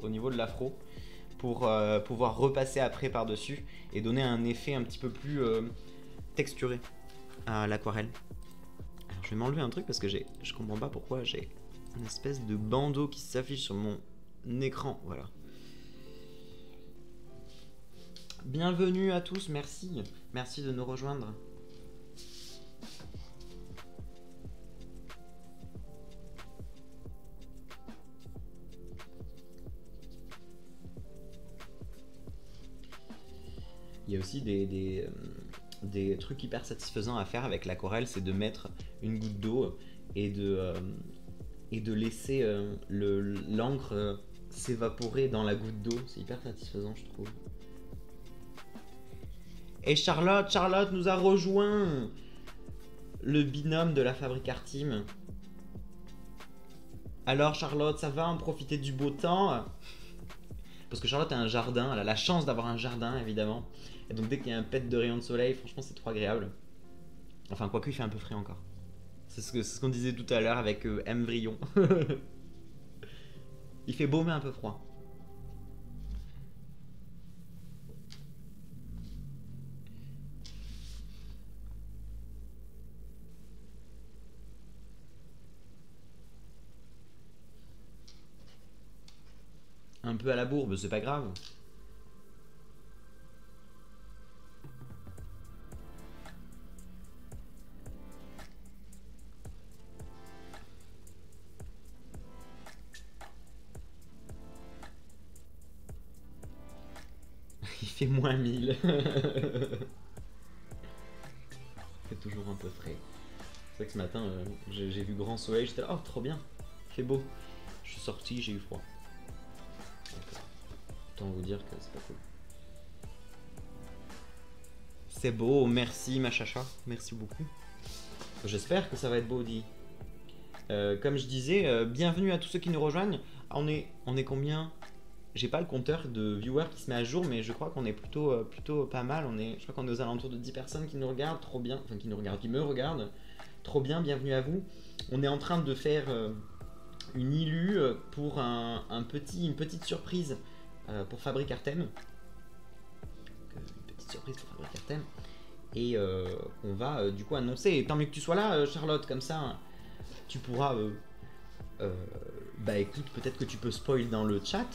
au niveau de l'afro pour pouvoir repasser après par-dessus et donner un effet un petit peu plus texturé à l'aquarelle. Alors je vais m'enlever un truc parce que je comprends pas pourquoi j'ai une espèce de bandeau qui s'affiche sur mon écran. Voilà. Bienvenue à tous, merci. Merci de nous rejoindre. Il y a aussi des trucs hyper satisfaisants à faire avec l'aquarelle, c'est de mettre une goutte d'eau et de laisser l'encre s'évaporer dans la goutte d'eau. C'est hyper satisfaisant, je trouve. Et Charlotte nous a rejoint, le binôme de la Fabrique Artime. Alors Charlotte, ça va en profiter du beau temps? Parce que Charlotte a un jardin, elle a la chance d'avoir un jardin évidemment. Et donc dès qu'il y a un pet de rayon de soleil, franchement c'est trop agréable. Enfin quoique il fait un peu frais encore. C'est ce qu'on disait tout à l'heure avec M. Vrillon. Il fait beau mais un peu froid. Un peu à la bourbe, c'est pas grave. Il fait moins 1000. Il fait toujours un peu frais. C'est vrai que ce matin, j'ai vu grand soleil, j'étais là, oh trop bien, il fait beau. Je suis sorti, j'ai eu froid. Donc, autant vous dire que c'est pas cool. C'est beau, merci ma chacha, merci beaucoup. J'espère que ça va être beau, dit. Comme je disais, bienvenue à tous ceux qui nous rejoignent. On est combien? J'ai pas le compteur de viewers qui se met à jour, mais je crois qu'on est plutôt pas mal. Je crois qu'on est aux alentours de 10 personnes qui nous regardent, trop bien. Enfin, qui me regardent. Trop bien, bienvenue à vous. On est en train de faire une illu pour une petite surprise pour Fabrique Artem. Une petite surprise pour Fabrique Artem. Et on va du coup annoncer. Et tant mieux que tu sois là, Charlotte, comme ça, tu pourras. Bah écoute, peut-être que tu peux spoil dans le chat,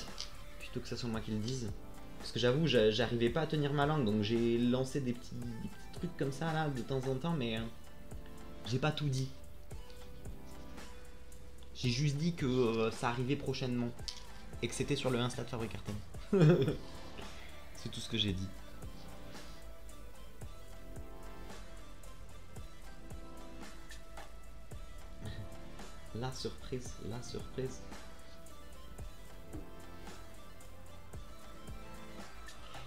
plutôt que ça soit moi qui le dise. Parce que j'avoue, j'arrivais pas à tenir ma langue, donc j'ai lancé des petits trucs comme ça là de temps en temps, mais j'ai pas tout dit. J'ai juste dit que ça arrivait prochainement et que c'était sur le Insta de Fabrique Artem. C'est tout ce que j'ai dit. La surprise, la surprise.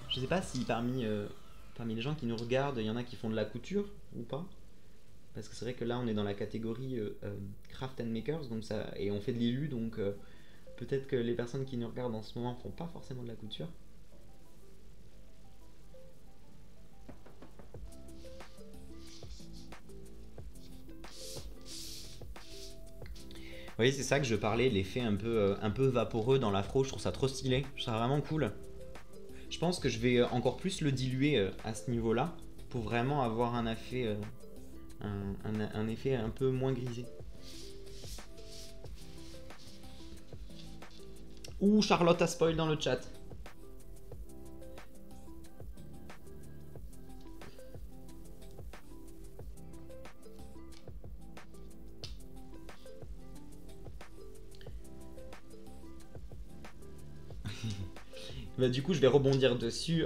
Je sais pas si parmi les gens qui nous regardent, il y en a qui font de la couture ou pas. Parce que c'est vrai que là on est dans la catégorie Craft and Makers, donc et on fait de l'illu, donc peut-être que les personnes qui nous regardent en ce moment font pas forcément de la couture. Oui, c'est ça que je parlais, l'effet un peu vaporeux dans l'afro, je trouve ça trop stylé, je trouve ça vraiment cool. Je pense que je vais encore plus le diluer à ce niveau-là, pour vraiment avoir un effet, un effet un peu moins grisé. Ouh, Charlotte a spoil dans le chat. Bah, du coup, je vais rebondir dessus.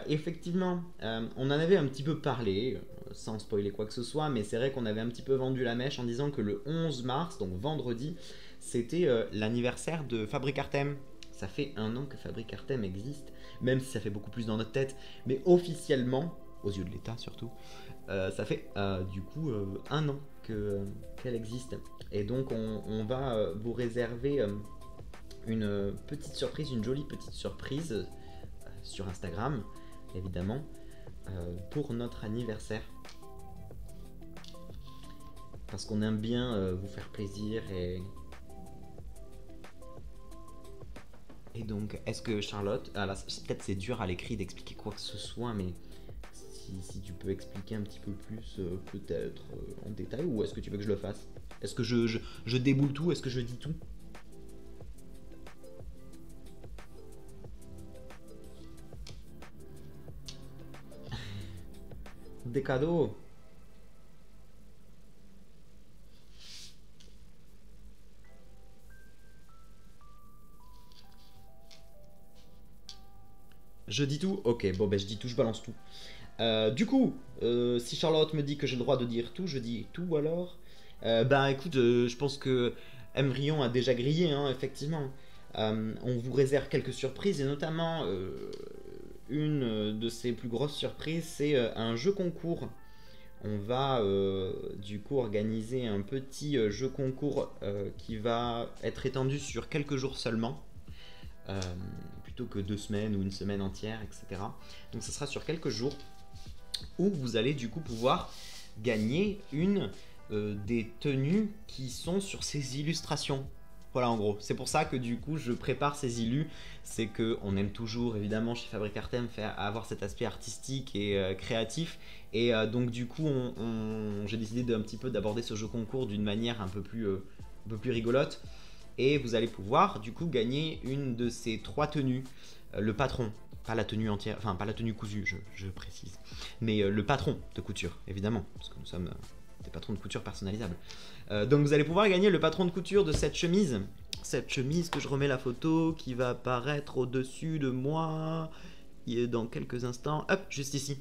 Effectivement, on en avait un petit peu parlé, sans spoiler quoi que ce soit, mais c'est vrai qu'on avait un petit peu vendu la mèche en disant que le 11 mars, donc vendredi, c'était l'anniversaire de Fabric Artem. Ça fait un an que Fabric Artem existe, même si ça fait beaucoup plus dans notre tête, mais officiellement, aux yeux de l'État surtout, ça fait du coup un an qu'elle existe. Et donc on va vous réserver une petite surprise, une jolie petite surprise sur Instagram, évidemment, pour notre anniversaire. Parce qu'on aime bien vous faire plaisir et donc, est-ce que Charlotte... Ah là, peut-être c'est dur à l'écrit d'expliquer quoi que ce soit, mais si tu peux expliquer un petit peu plus, peut-être en détail, ou est-ce que tu veux que je le fasse? Est-ce que je déboule tout? Est-ce que je dis tout? Des cadeaux. Je dis tout? Ok, bon ben je dis tout, je balance tout. Du coup, si Charlotte me dit que j'ai le droit de dire tout, je dis tout alors. Ben écoute, je pense que Embryon a déjà grillé, hein, effectivement. On vous réserve quelques surprises et notamment une de ses plus grosses surprises, c'est un jeu concours. On va du coup organiser un petit jeu concours qui va être étendu sur quelques jours seulement. euh, Plutôt que 2 semaines ou une semaine entière, etc. Donc ça sera sur quelques jours où vous allez du coup pouvoir gagner une des tenues qui sont sur ces illustrations. Voilà en gros, c'est pour ça que du coup je prépare ces illus, c'est que on aime toujours évidemment chez Fabric Artem avoir cet aspect artistique et créatif, et donc du coup j'ai décidé d'un petit peu d'aborder ce jeu concours d'une manière un peu plus rigolote, et vous allez pouvoir du coup gagner une de ces 3 tenues. Le patron, pas la tenue entière, enfin pas la tenue cousue, je précise, mais le patron de couture, évidemment, parce que nous sommes des patrons de couture personnalisables. Donc vous allez pouvoir gagner le patron de couture de cette chemise que je remets la photo, qui va apparaître au-dessus de moi dans quelques instants. Hop, juste ici.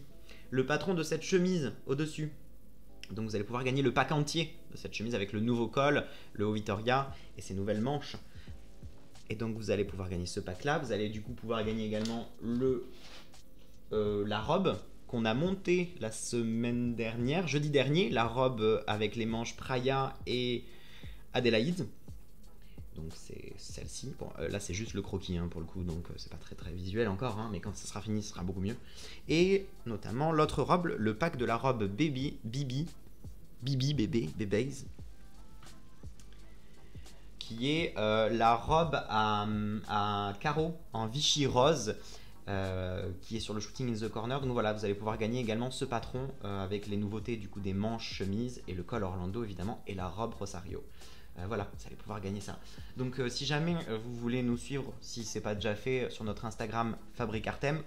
Le patron de cette chemise au-dessus. Donc vous allez pouvoir gagner le pack entier de cette chemise avec le nouveau col, le haut Victoria et ses nouvelles manches. Et donc vous allez pouvoir gagner ce pack là. Vous allez du coup pouvoir gagner également la robe qu'on a montée la semaine dernière, jeudi dernier, la robe avec les manches Praya et Adélaïde. Donc c'est celle-ci. Bon, là c'est juste le croquis hein, pour le coup, donc c'est pas très très visuel encore, hein, mais quand ça sera fini, ce sera beaucoup mieux. Et notamment l'autre robe, le pack de la robe Bibi, Babies, qui est la robe à carreaux en Vichy rose, qui est sur le Shooting in the Corner. Donc voilà, vous allez pouvoir gagner également ce patron avec les nouveautés du coup des manches chemises et le col Orlando évidemment et la robe Rosario. Voilà, vous allez pouvoir gagner ça. Donc si jamais vous voulez nous suivre, si c'est pas déjà fait, sur notre Instagram Fabric Artem,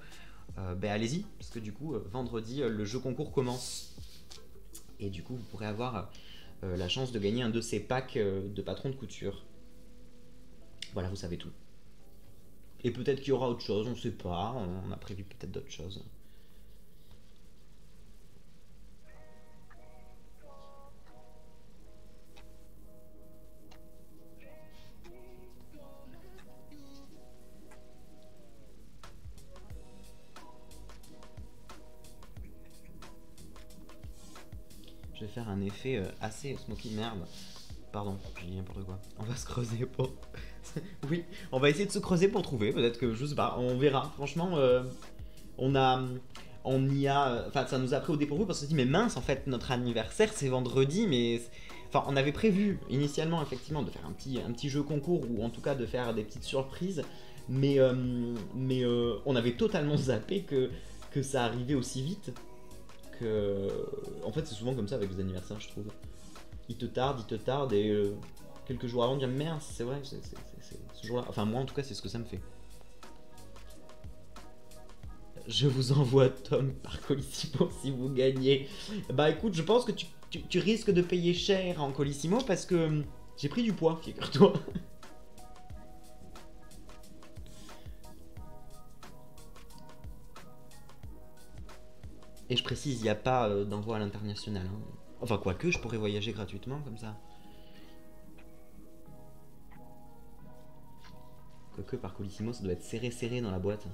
ben allez-y, parce que du coup vendredi le jeu concours commence. Et du coup vous pourrez avoir la chance de gagner un de ces packs de patrons de couture. Voilà, vous savez tout. Et peut-être qu'il y aura autre chose, on ne sait pas, on a prévu peut-être d'autres choses. Je vais faire un effet assez smoky. Merde. Pardon, j'ai dit n'importe quoi. On va se creuser pour... oui, on va essayer de se creuser pour trouver. Peut-être que, je sais pas, on verra. Franchement, on a... On y a... Enfin, ça nous a pris au dépourvu parce qu'on s'est dit, mais mince, en fait, notre anniversaire, c'est vendredi, mais... Enfin, on avait prévu initialement, effectivement, de faire un petit jeu concours, ou en tout cas de faire des petites surprises, mais on avait totalement zappé que ça arrivait aussi vite. En fait c'est souvent comme ça avec les anniversaires je trouve. Il te tarde et quelques jours avant on dit merde c'est vrai c'est ce jour là, enfin moi en tout cas c'est ce que ça me fait. Je vous envoie Tom par Colissimo si vous gagnez. Bah écoute je pense que tu risques de payer cher en Colissimo parce que j'ai pris du poids figure-toi. Et je précise, il n'y a pas d'envoi à l'international. Hein. Enfin, quoique, je pourrais voyager gratuitement comme ça. Quoique, par Colissimo, ça doit être serré serré dans la boîte.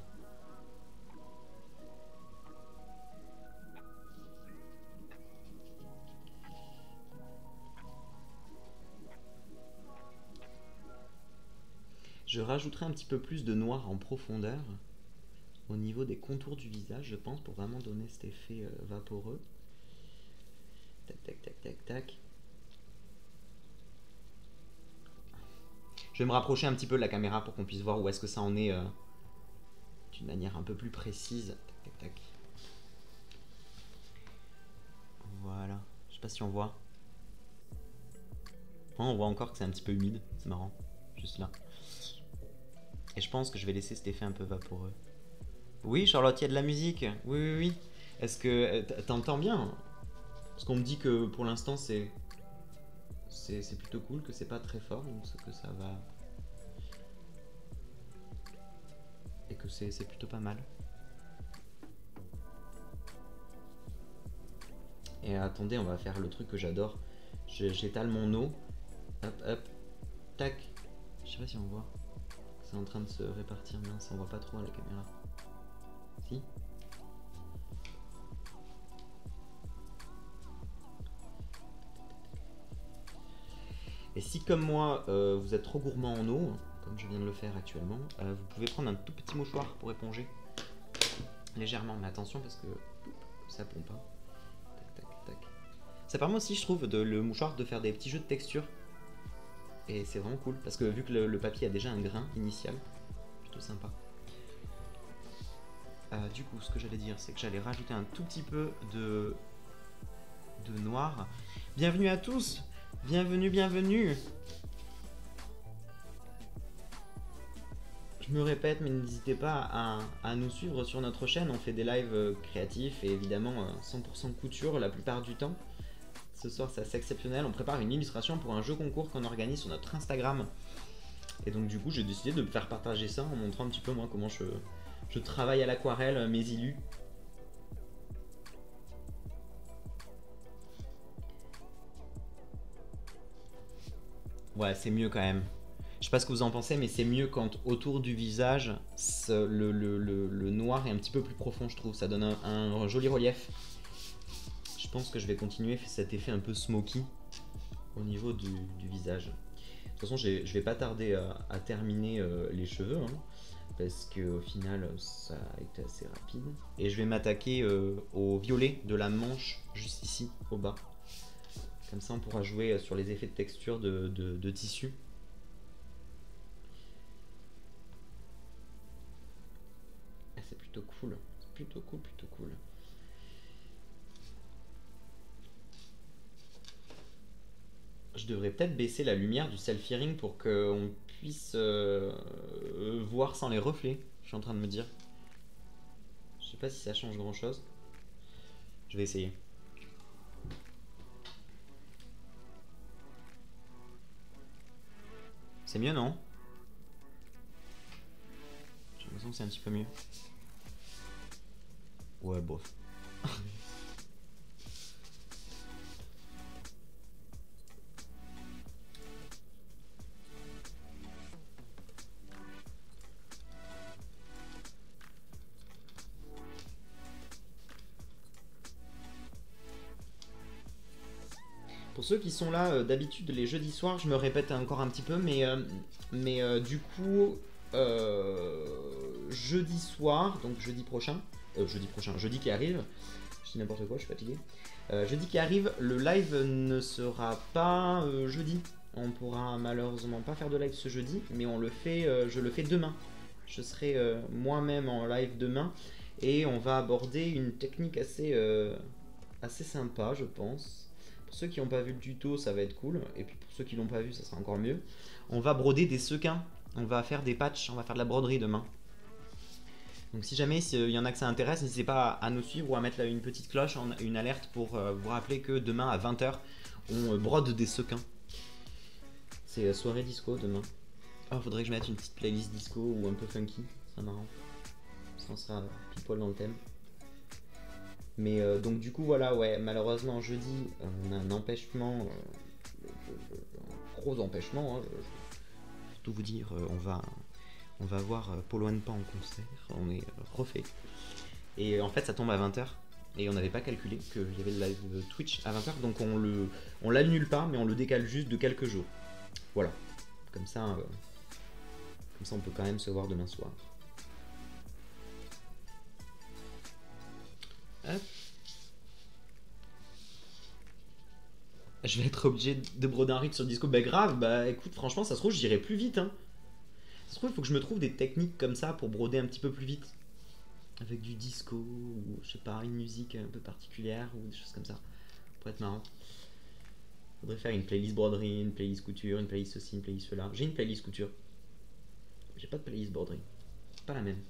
Je rajouterai un petit peu plus de noir en profondeur au niveau des contours du visage, je pense, pour vraiment donner cet effet vaporeux. Tac, tac, tac, tac, tac. Je vais me rapprocher un petit peu de la caméra pour qu'on puisse voir où est-ce que ça en est d'une manière un peu plus précise. Tac, tac, tac. Voilà. Je sais pas si on voit. Oh, on voit encore que c'est un petit peu humide. C'est marrant. Juste là. Et je pense que je vais laisser cet effet un peu vaporeux. Oui, Charlotte, il y a de la musique. Oui, oui, oui. Est-ce que t'entends bien? Parce qu'on me dit que pour l'instant c'est plutôt cool, que c'est pas très fort, donc c'est que ça va. Et que c'est plutôt pas mal. Et attendez, on va faire le truc que j'adore. J'étale mon eau. Hop, hop. Tac. Je sais pas si on voit. C'est en train de se répartir, mince, on voit pas trop à la caméra. Si? Et si comme moi, vous êtes trop gourmand en eau, comme je viens de le faire actuellement, vous pouvez prendre un tout petit mouchoir pour éponger. Légèrement, mais attention parce que ça pompe pas. Tac, tac, tac. Ça permet aussi, je trouve, le mouchoir de faire des petits jeux de texture. Et c'est vraiment cool, parce que vu que le papier a déjà un grain initial, plutôt sympa. Du coup, ce que j'allais dire, c'est que j'allais rajouter un tout petit peu de noir. Bienvenue à tous! Bienvenue, bienvenue! Je me répète, mais n'hésitez pas à nous suivre sur notre chaîne. On fait des lives créatifs et évidemment 100% couture la plupart du temps. Ce soir, c'est assez exceptionnel. On prépare une illustration pour un jeu concours qu'on organise sur notre Instagram. Et donc, du coup, j'ai décidé de me faire partager ça en montrant un petit peu moi comment je travaille à l'aquarelle, mes illus. Ouais, c'est mieux quand même. Je sais pas ce que vous en pensez, mais c'est mieux quand autour du visage, le noir est un petit peu plus profond, je trouve. Ça donne un joli relief. Je pense que je vais continuer cet effet un peu smoky au niveau du visage. De toute façon, je vais pas tarder à terminer les cheveux, hein, parce qu'au final, ça a été assez rapide. Et je vais m'attaquer au violet de la manche, juste ici, au bas. Comme ça, on pourra jouer sur les effets de texture de tissu. Ah, c'est plutôt cool. C'est plutôt cool, plutôt cool. Je devrais peut-être baisser la lumière du selfie-ring pour qu'on puisse voir sans les reflets. Je suis en train de me dire. Je sais pas si ça change grand-chose. Je vais essayer. C'est mieux, non? J'ai l'impression que c'est un petit peu mieux. Ouais, bof. Pour ceux qui sont là d'habitude les jeudis soirs, je me répète encore un petit peu, mais du coup, jeudi soir, donc jeudi qui arrive, je dis n'importe quoi, je suis fatigué. Jeudi qui arrive, le live ne sera pas jeudi. On pourra malheureusement pas faire de live ce jeudi, mais je le fais demain. Je serai moi-même en live demain et on va aborder une technique assez sympa, je pense. Pour ceux qui n'ont pas vu le tuto, ça va être cool. Et puis pour ceux qui l'ont pas vu, ça sera encore mieux. On va broder des sequins. On va faire des patchs. On va faire de la broderie demain. Donc si jamais il y en a que ça intéresse, n'hésitez pas à nous suivre ou à mettre là une petite cloche, une alerte pour vous rappeler que demain à 20h, on brode des sequins. C'est soirée disco demain. Ah, faudrait que je mette une petite playlist disco ou un peu funky. C'est marrant. Ça sera pile poil dans le thème. Mais donc du coup voilà, ouais, malheureusement jeudi, on a un empêchement, un gros empêchement, hein, pour tout vous dire, on va voir Polo Pan en concert, on est refait. Et en fait ça tombe à 20h. Et on n'avait pas calculé qu'il y avait le live Twitch à 20h, donc on l'annule pas, mais on le décale juste de quelques jours. Voilà, comme ça on peut quand même se voir demain soir. Hop. Je vais être obligé de broder un rythme sur le disco. Bah grave, bah écoute, franchement, ça se trouve, j'irai plus vite. Hein. Ça se trouve, il faut que je me trouve des techniques comme ça pour broder un petit peu plus vite. Avec du disco, ou je sais pas, une musique un peu particulière, ou des choses comme ça. Pour être marrant. Faudrait faire une playlist broderie, une playlist couture, une playlist ceci, une playlist cela. J'ai une playlist couture. J'ai pas de playlist broderie. C'est pas la même.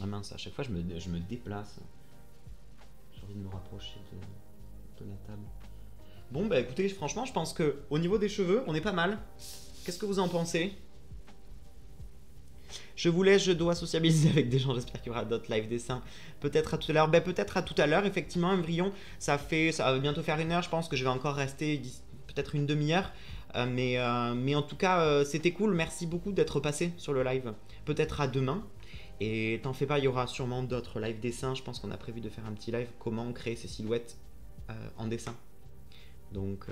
Ah mince, à chaque fois je me déplace. J'ai envie de me rapprocher de la table. Bon bah écoutez, franchement je pense que au niveau des cheveux, on est pas mal. Qu'est-ce que vous en pensez? Je vous laisse, je dois sociabiliser avec des gens, j'espère qu'il y aura d'autres live dessins. Peut-être à tout à l'heure, peut-être à tout à l'heure, effectivement, Embryon, ça va bientôt faire 1 heure, je pense que je vais encore rester peut-être une demi-heure. Mais en tout cas, c'était cool, merci beaucoup d'être passé sur le live. Peut-être à demain. Et t'en fais pas, il y aura sûrement d'autres live dessins. Je pense qu'on a prévu de faire un petit live comment créer ces silhouettes en dessin. Donc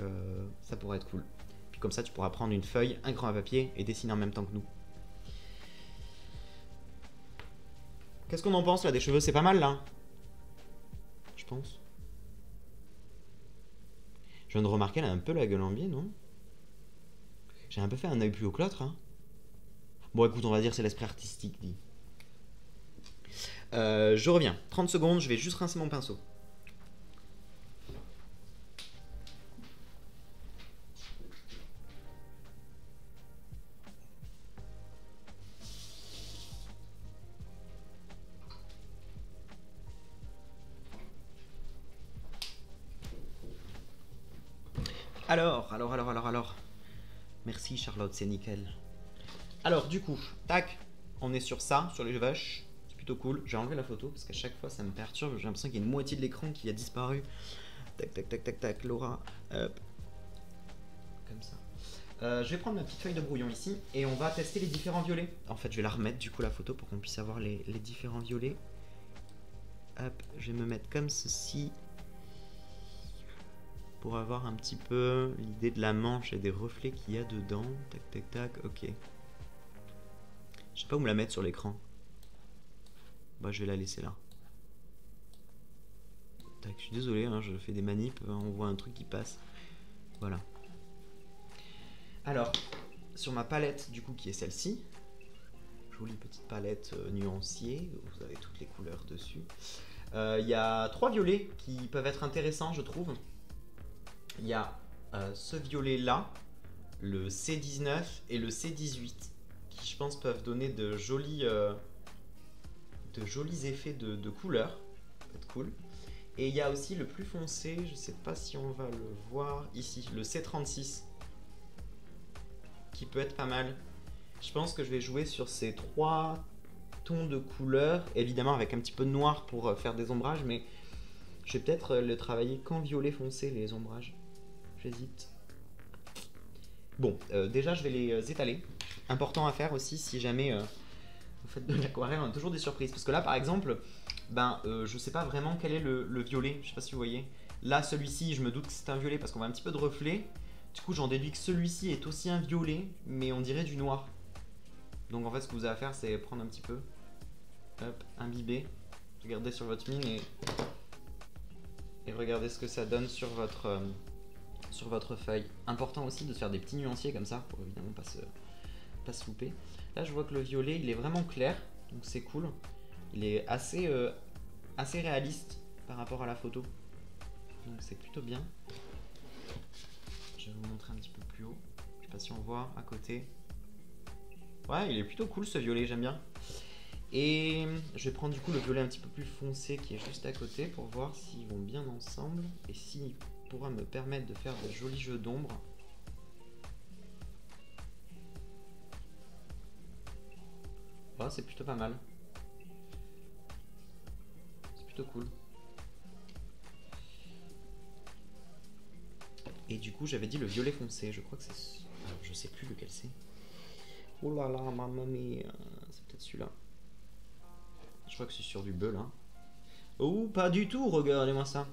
ça pourrait être cool. Puis comme ça, tu pourras prendre une feuille, un crayon à papier et dessiner en même temps que nous. Qu'est-ce qu'on en pense là des cheveux? C'est pas mal là, je pense. Je viens de remarquer, elle a un peu la gueule en biais, non? J'ai un peu fait un œil plus haut que l'autre. Hein. Bon, écoute, on va dire c'est l'esprit artistique, dit. Je reviens. 30 secondes, je vais juste rincer mon pinceau. Alors. Merci Charlotte, c'est nickel. Alors, du coup, tac, on est sur ça, sur les vaches. C'est plutôt cool. J'ai enlevé la photo parce qu'à chaque fois ça me perturbe. J'ai l'impression qu'il y a une moitié de l'écran qui a disparu. Tac, Laura. Hop. Comme ça. Je vais prendre ma petite feuille de brouillon ici et on va tester les différents violets. En fait, je vais la remettre du coup la photo pour qu'on puisse avoir les différents violets. Hop, je vais me mettre comme ceci. Pour avoir un petit peu l'idée de la manche et des reflets qu'il y a dedans. Tac, ok. Je sais pas où me la mettre sur l'écran. Bah je vais la laisser là. Tac, je suis désolé, hein, je fais des manips, on voit un truc qui passe. Voilà. Alors, sur ma palette du coup qui est celle-ci. Jolie petite palette nuanciée, vous avez toutes les couleurs dessus. Il y a 3 violets qui peuvent être intéressants je trouve. Il y a ce violet là, le C19 et le C18 qui je pense peuvent donner de jolis effets de couleurs. Ça peut être cool. Et il y a aussi le plus foncé, je sais pas si on va le voir ici, le C36 qui peut être pas mal. Je pense que je vais jouer sur ces 3 tons de couleurs, évidemment avec un petit peu de noir pour faire des ombrages, mais je vais peut-être le travailler qu'en violet foncé les ombrages. J'hésite. Bon, déjà je vais les étaler. Important à faire aussi si jamais vous faites de l'aquarelle, on a toujours des surprises. Parce que là par exemple, je sais pas vraiment quel est le violet, je sais pas si vous voyez. Là celui-ci, je me doute que c'est un violet parce qu'on voit un petit peu de reflet. Du coup j'en déduis que celui-ci est aussi un violet, mais on dirait du noir. Donc en fait ce que vous avez à faire c'est prendre un petit peu, hop, imbiber, regardez sur votre mine et regardez ce que ça donne sur votre feuille. Important aussi de faire des petits nuanciers comme ça pour évidemment pas se louper. Là je vois que le violet il est vraiment clair, donc c'est cool. Il est assez réaliste par rapport à la photo, donc c'est plutôt bien. Je vais vous montrer un petit peu plus haut, je sais pas si on voit à côté. Ouais, il est plutôt cool ce violet, j'aime bien. Et je vais prendre du coup le violet un petit peu plus foncé qui est juste à côté pour voir s'ils vont bien ensemble et s'il pourra me permettre de faire de jolis jeux d'ombre. Oh, c'est plutôt pas mal. C'est plutôt cool. Et du coup, j'avais dit le violet foncé. Je crois que c'est... Alors, je sais plus lequel c'est. Oh là là, mamma mia. C'est peut-être celui-là. Je crois que c'est sur du bleu, là. Oh, pas du tout, regardez-moi ça.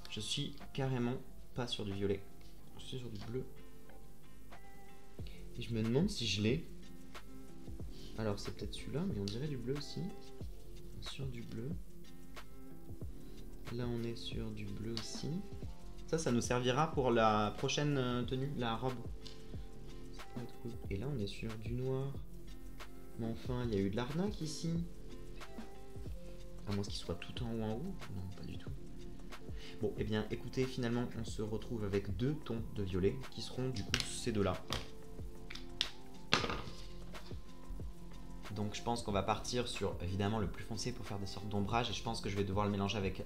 Je suis carrément pas sur du violet. Je suis sur du bleu. Et je me demande si je l'ai. Alors, c'est peut-être celui-là, mais on dirait du bleu aussi. Sur du bleu. Là, on est sur du bleu aussi. Ça nous servira pour la prochaine tenue, la robe. Ça pourrait être cool. Et là, on est sur du noir. Mais enfin, il y a eu de l'arnaque ici. À moins qu'il soit tout en haut en haut. Non, pas du tout. Bon, et bien, écoutez, finalement, on se retrouve avec 2 tons de violet qui seront du coup ces deux-là. Donc je pense qu'on va partir sur évidemment le plus foncé pour faire des sortes d'ombrage et je pense que je vais devoir le mélanger avec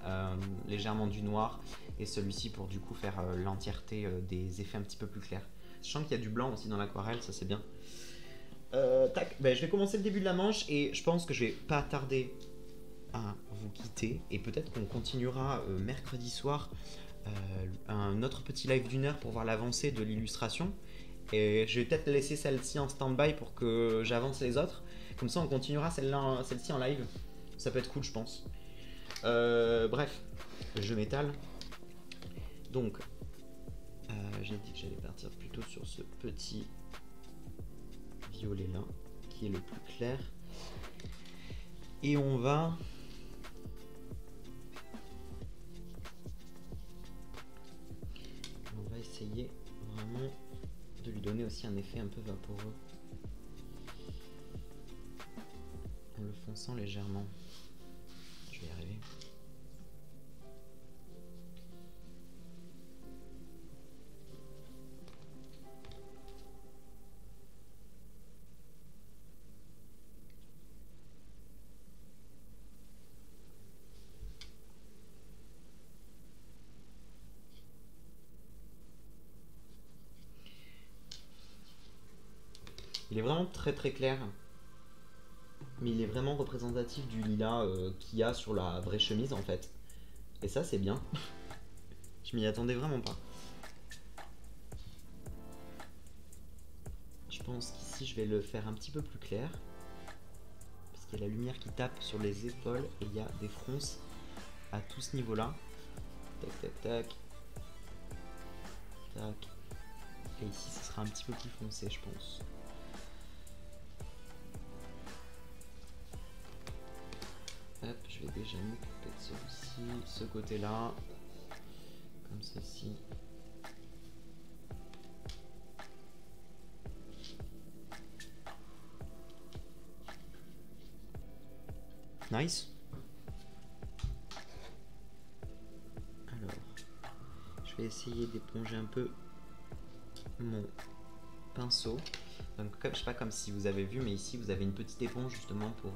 légèrement du noir et celui-ci pour du coup faire l'entièreté des effets un petit peu plus clairs. Sachant qu'il y a du blanc aussi dans l'aquarelle, ça c'est bien. Tac, ben, je vais commencer le début de la manche et je pense que je vais pas tarder à vous quitter et peut-être qu'on continuera mercredi soir un autre petit live d'1 heure pour voir l'avancée de l'illustration. Et je vais peut-être laisser celle-ci en stand-by pour que j'avance les autres. Comme ça, on continuera celle-ci en live. Ça peut être cool, je pense. Bref, je m'étale. Donc, j'ai dit que j'allais partir plutôt sur ce petit violet-là, qui est le plus clair. Et on va... essayer vraiment de lui donner aussi un effet un peu vaporeux. En le fonçant légèrement. Je vais y arriver. Il est vraiment très très clair. Mais il est vraiment représentatif du lilas qu'il y a sur la vraie chemise en fait. Et ça c'est bien. Je m'y attendais vraiment pas. Je pense qu'ici je vais le faire un petit peu plus clair. Parce qu'il y a la lumière qui tape sur les épaules et il y a des fronces à tout ce niveau là. Tac tac tac. Tac. Et ici ce sera un petit peu plus foncé je pense. Hop, je vais déjà m'occuper de celui-ci, ce côté-là, comme ceci. Nice. Alors, je vais essayer d'éponger un peu mon pinceau. Donc, je sais pas comme si vous avez vu, mais ici vous avez une petite éponge justement pour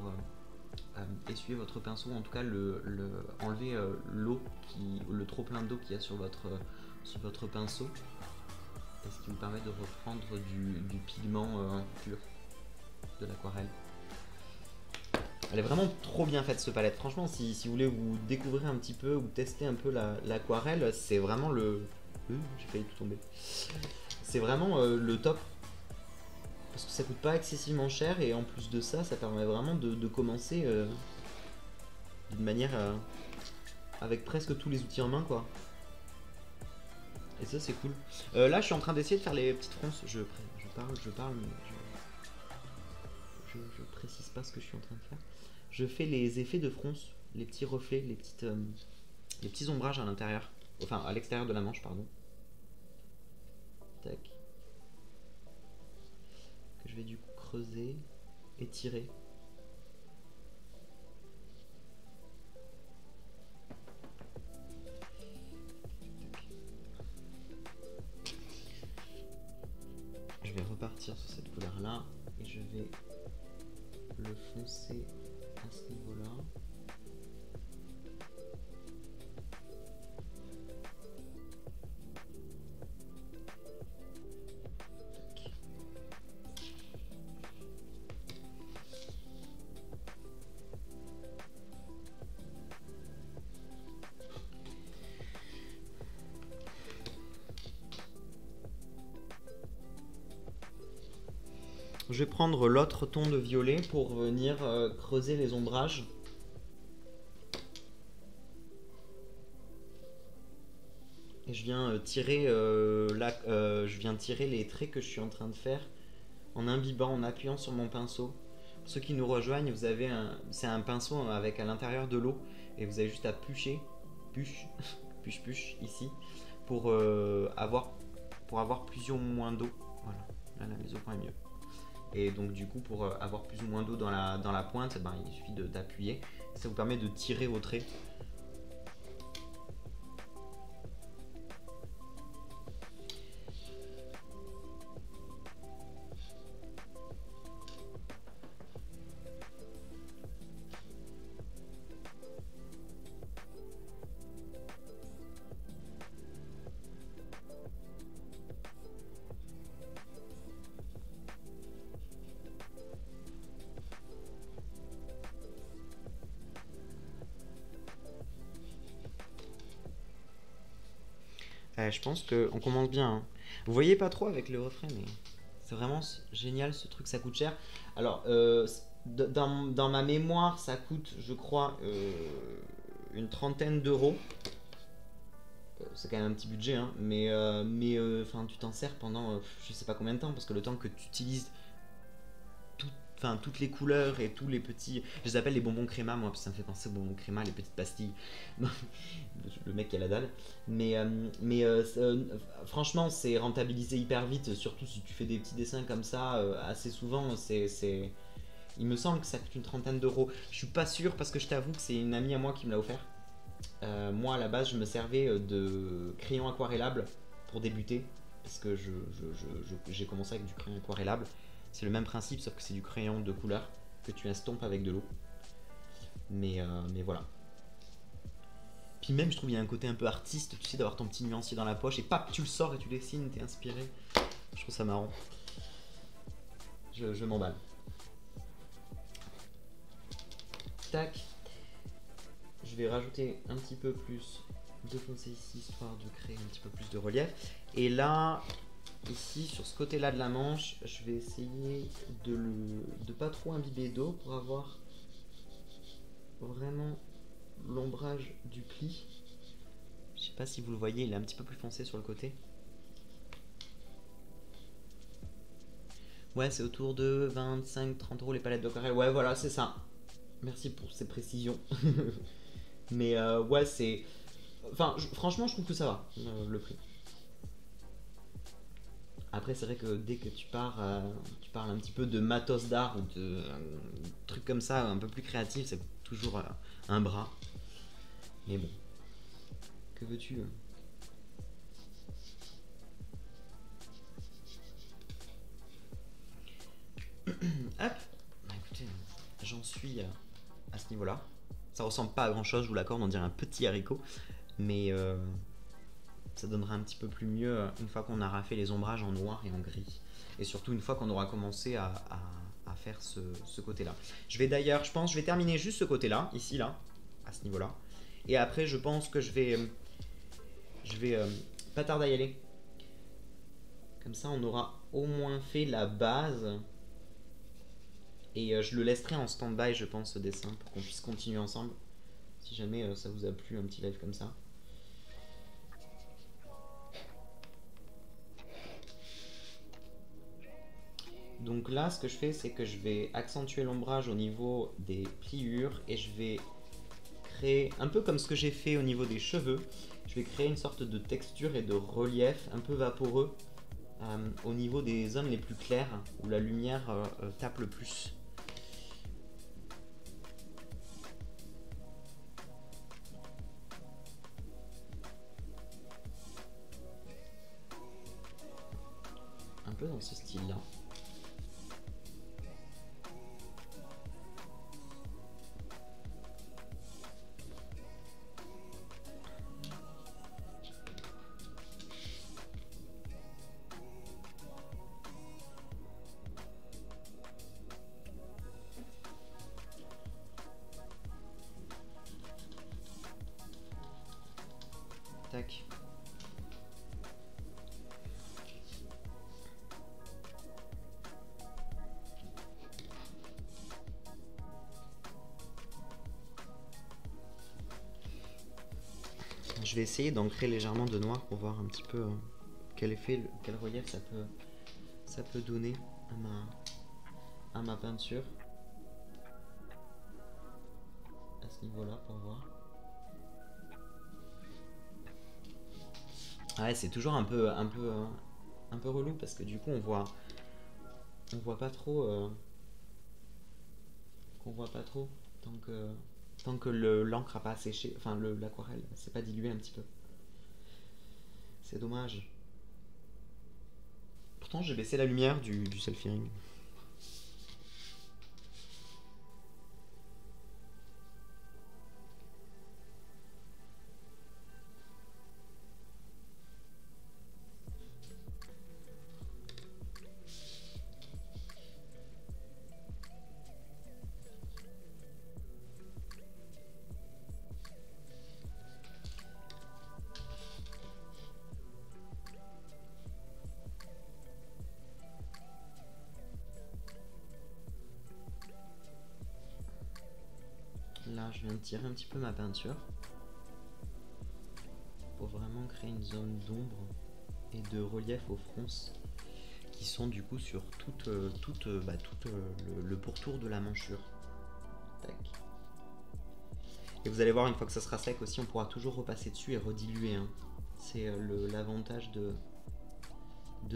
essuyer votre pinceau, en tout cas enlever l'eau, le trop plein d'eau qu'il y a sur votre pinceau, et ce qui vous permet de reprendre du pigment pur de l'aquarelle. Elle est vraiment trop bien faite cette palette, franchement si vous voulez vous découvrir un petit peu ou tester un peu l'aquarelle, c'est vraiment j'ai failli tout tomber. C'est vraiment le top. Parce que ça coûte pas excessivement cher et en plus de ça, ça permet vraiment de commencer d'une manière avec presque tous les outils en main quoi. Et ça c'est cool. Là je suis en train d'essayer de faire les petites fronces. Je parle mais je précise pas ce que je suis en train de faire. Je fais les effets de fronce, les petits reflets, les petits ombrages à l'intérieur. Enfin à l'extérieur de la manche pardon. Tac. Que je vais du coup creuser, étirer. Je vais repartir sur cette couleur là et je vais le foncer à ce niveau là. Je vais prendre l'autre ton de violet pour venir creuser les ombrages. Et je viens je viens tirer les traits que je suis en train de faire en imbibant, en appuyant sur mon pinceau. Pour ceux qui nous rejoignent, c'est un pinceau avec à l'intérieur de l'eau et vous avez juste à pucher, puche ici pour avoir plus ou moins d'eau. Voilà, là la mise au point est mieux. Et donc du coup pour avoir plus ou moins d'eau dans la pointe, ben, il suffit d'appuyer. Ça vous permet de tirer vos traits. Je pense qu'on commence bien. Hein. Vous voyez pas trop avec le refrain, mais c'est vraiment génial ce truc, ça coûte cher. Alors, dans ma mémoire, ça coûte, je crois, une trentaine d'euros. C'est quand même un petit budget, hein, mais tu t'en sers pendant je sais pas combien de temps, parce que le temps que tu utilises toutes les couleurs et tous les petits. Je les appelle les bonbons créma, moi, parce que ça me fait penser aux bonbons créma, les petites pastilles. Le mec qui a la dalle. Franchement, c'est rentabilisé hyper vite, surtout si tu fais des petits dessins comme ça assez souvent. Il me semble que ça coûte une trentaine d'euros. Je suis pas sûr parce que je t'avoue que c'est une amie à moi qui me l'a offert. Moi, à la base, je me servais de crayon aquarellable pour débuter, parce que j'ai commencé avec du crayon aquarellable. C'est le même principe, sauf que c'est du crayon de couleur que tu estompes avec de l'eau. Mais voilà. Puis même, je trouve qu'il y a un côté un peu artiste, tu sais, d'avoir ton petit nuancier dans la poche et paf, tu le sors et tu dessines, t'es inspiré. Je trouve ça marrant. Je m'emballe. Tac. Je vais rajouter un petit peu plus de foncé ici, histoire de créer un petit peu plus de relief. Et là, ici, sur ce côté-là de la manche, je vais essayer de pas trop imbiber d'eau pour avoir vraiment l'ombrage du pli. Je sais pas si vous le voyez, il est un petit peu plus foncé sur le côté. Ouais, c'est autour de 25-30 euros les palettes d'aquarelle. Ouais, voilà, c'est ça. Merci pour ces précisions. Mais ouais, c'est... Enfin, franchement, je trouve que ça va, le prix. Après, c'est vrai que dès que tu parles un petit peu de matos d'art ou de trucs comme ça, un peu plus créatif, ça coûte toujours un bras. Mais bon, que veux-tu? Hop. Bah, écoutez, j'en suis à ce niveau-là. Ça ressemble pas à grand-chose, je vous l'accorde, on dirait un petit haricot, mais ça donnera un petit peu plus mieux une fois qu'on aura fait les ombrages en noir et en gris. Et surtout une fois qu'on aura commencé à faire ce côté-là. Je vais terminer juste ce côté-là, ici, là, à ce niveau-là. Et après, je pense que je vais pas tarder à y aller. Comme ça, on aura au moins fait la base. Et je le laisserai en stand-by, je pense, ce dessin, pour qu'on puisse continuer ensemble. Si jamais ça vous a plu, un petit live comme ça. Donc là, ce que je fais, c'est que je vais accentuer l'ombrage au niveau des pliures et je vais créer, un peu comme ce que j'ai fait au niveau des cheveux, je vais créer une sorte de texture et de relief un peu vaporeux au niveau des zones les plus claires où la lumière tape le plus. Un peu dans ce style-là. Tac. Je vais essayer d'ancrer légèrement de noir pour voir un petit peu quel effet, quel relief ça peut donner à ma peinture. À ce niveau-là pour voir. Ouais, c'est toujours un peu relou parce que du coup on voit pas trop tant que l'encre a pas séché, enfin l'aquarelle s'est pas dilué un petit peu. C'est dommage. Pourtant j'ai baissé la lumière du self-hearing. Là, je viens de tirer un petit peu ma peinture pour vraiment créer une zone d'ombre et de relief aux fronces qui sont du coup sur tout le pourtour de la manchure. Tac. Et vous allez voir, une fois que ça sera sec aussi, on pourra toujours repasser dessus et rediluer. Hein. C'est l'avantage de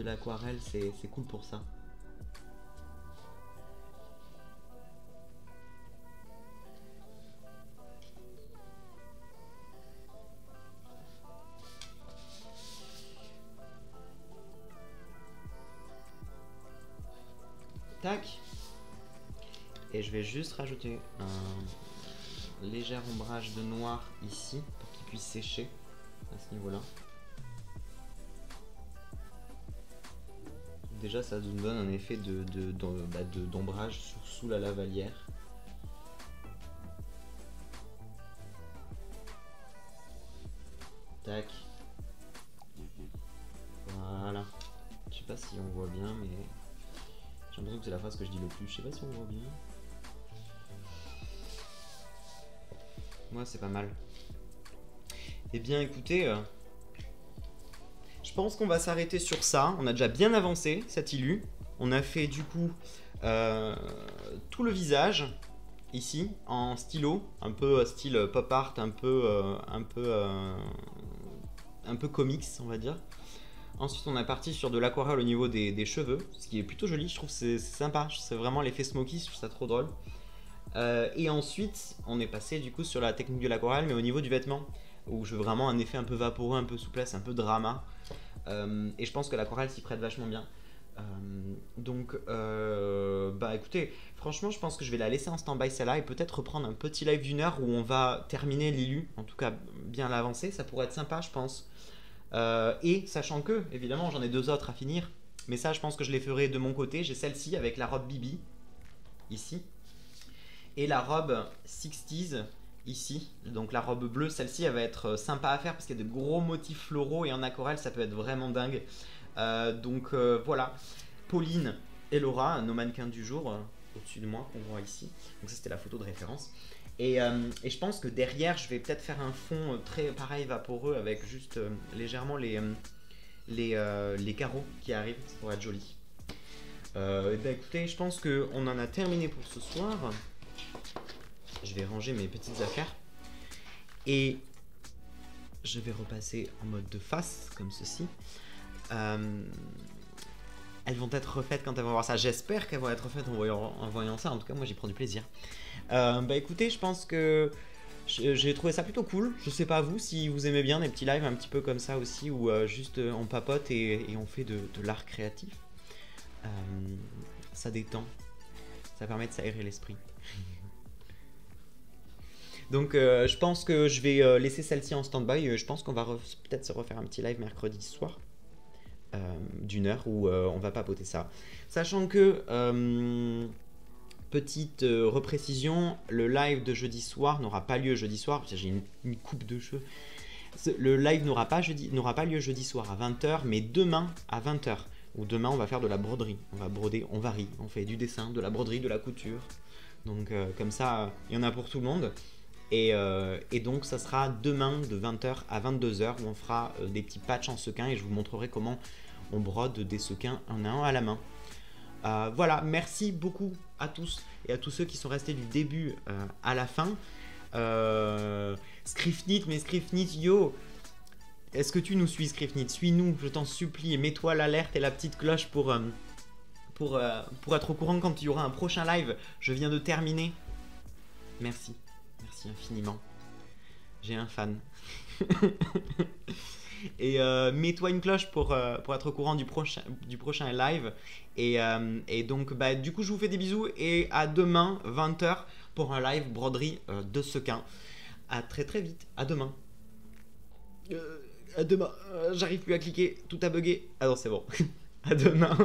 l'aquarelle, c'est cool pour ça. Tac. Et je vais juste rajouter un léger ombrage de noir ici pour qu'il puisse sécher à ce niveau là. Déjà ça nous donne un effet d'ombrage sous la lavalière. Tac. Voilà. Je sais pas si on voit bien mais j'ai l'impression que c'est la phrase que je dis le plus, je sais pas si on voit bien. Moi c'est pas mal. Eh bien écoutez, je pense qu'on va s'arrêter sur ça. On a déjà bien avancé cette illu. On a fait du coup tout le visage ici en stylo, un peu style pop art, un peu comics on va dire. Ensuite, on est parti sur de l'aquarelle au niveau des cheveux, ce qui est plutôt joli, je trouve que c'est sympa, c'est vraiment l'effet smoky, je trouve ça trop drôle. Et ensuite, on est passé du coup sur la technique de l'aquarelle, mais au niveau du vêtement, où je veux vraiment un effet un peu vaporeux, un peu souplesse, un peu drama. Et je pense que l'aquarelle s'y prête vachement bien. Bah écoutez, franchement, je pense que je vais la laisser en stand-by celle-là et peut-être reprendre un petit live d'une heure où on va terminer l'illu, en tout cas bien l'avancer, ça pourrait être sympa, je pense. Et sachant que, évidemment, j'en ai deux autres à finir, mais ça, je pense que je les ferai de mon côté. J'ai celle-ci avec la robe Bibi, ici, et la robe 60s, ici. Donc la robe bleue, celle-ci, elle va être sympa à faire parce qu'il y a de gros motifs floraux et en aquarelle, ça peut être vraiment dingue. Voilà, Pauline et Laura, nos mannequins du jour, au-dessus de moi, qu'on voit ici. Donc ça, c'était la photo de référence. Et je pense que derrière, je vais peut-être faire un fond très pareil, vaporeux, avec juste légèrement les carreaux qui arrivent, ça pourrait être joli. Écoutez, je pense qu'on en a terminé pour ce soir. Je vais ranger mes petites affaires. Et je vais repasser en mode de face, comme ceci. Elles vont être refaites quand elles vont voir ça. J'espère qu'elles vont être refaites en voyant ça. En tout cas, moi, j'y prends du plaisir. Écoutez, je pense que j'ai trouvé ça plutôt cool. Je sais pas vous, si vous aimez bien des petits lives un petit peu comme ça aussi, où juste on papote et on fait de l'art créatif. Ça détend. Ça permet de s'aérer l'esprit. Donc je pense que je vais laisser celle-ci en stand-by. Je pense qu'on va peut-être se refaire un petit live mercredi soir. D'une heure où on va papoter ça. Sachant que, petite reprécision, le live de jeudi soir n'aura pas lieu jeudi soir, parce que j'ai une coupe de cheveux. Le live n'aura pas lieu jeudi soir à 20h, mais demain à 20h. Ou demain on va faire de la broderie. On va broder, on varie, on fait du dessin, de la broderie, de la couture. Donc comme ça, il y en a pour tout le monde. Et donc ça sera demain de 20h à 22h où on fera des petits patchs en sequins et je vous montrerai comment on brode des sequins un à un à la main. Voilà, merci beaucoup à tous et à tous ceux qui sont restés du début à la fin. Skrifnit, mais Skrifnit, yo, est-ce que tu nous suis, Skrifnit? Suis-nous, je t'en supplie, et mets-toi l'alerte et la petite cloche pour être au courant quand il y aura un prochain live. Je viens de terminer. Merci, merci infiniment. J'ai un fan. Et mets-toi une cloche pour être au courant du prochain live. Et donc, bah, du coup, je vous fais des bisous et à demain, 20h, pour un live broderie de sequins. À très très vite. À demain. À demain. J'arrive plus à cliquer. Tout a bugué. Ah non, c'est bon. À demain.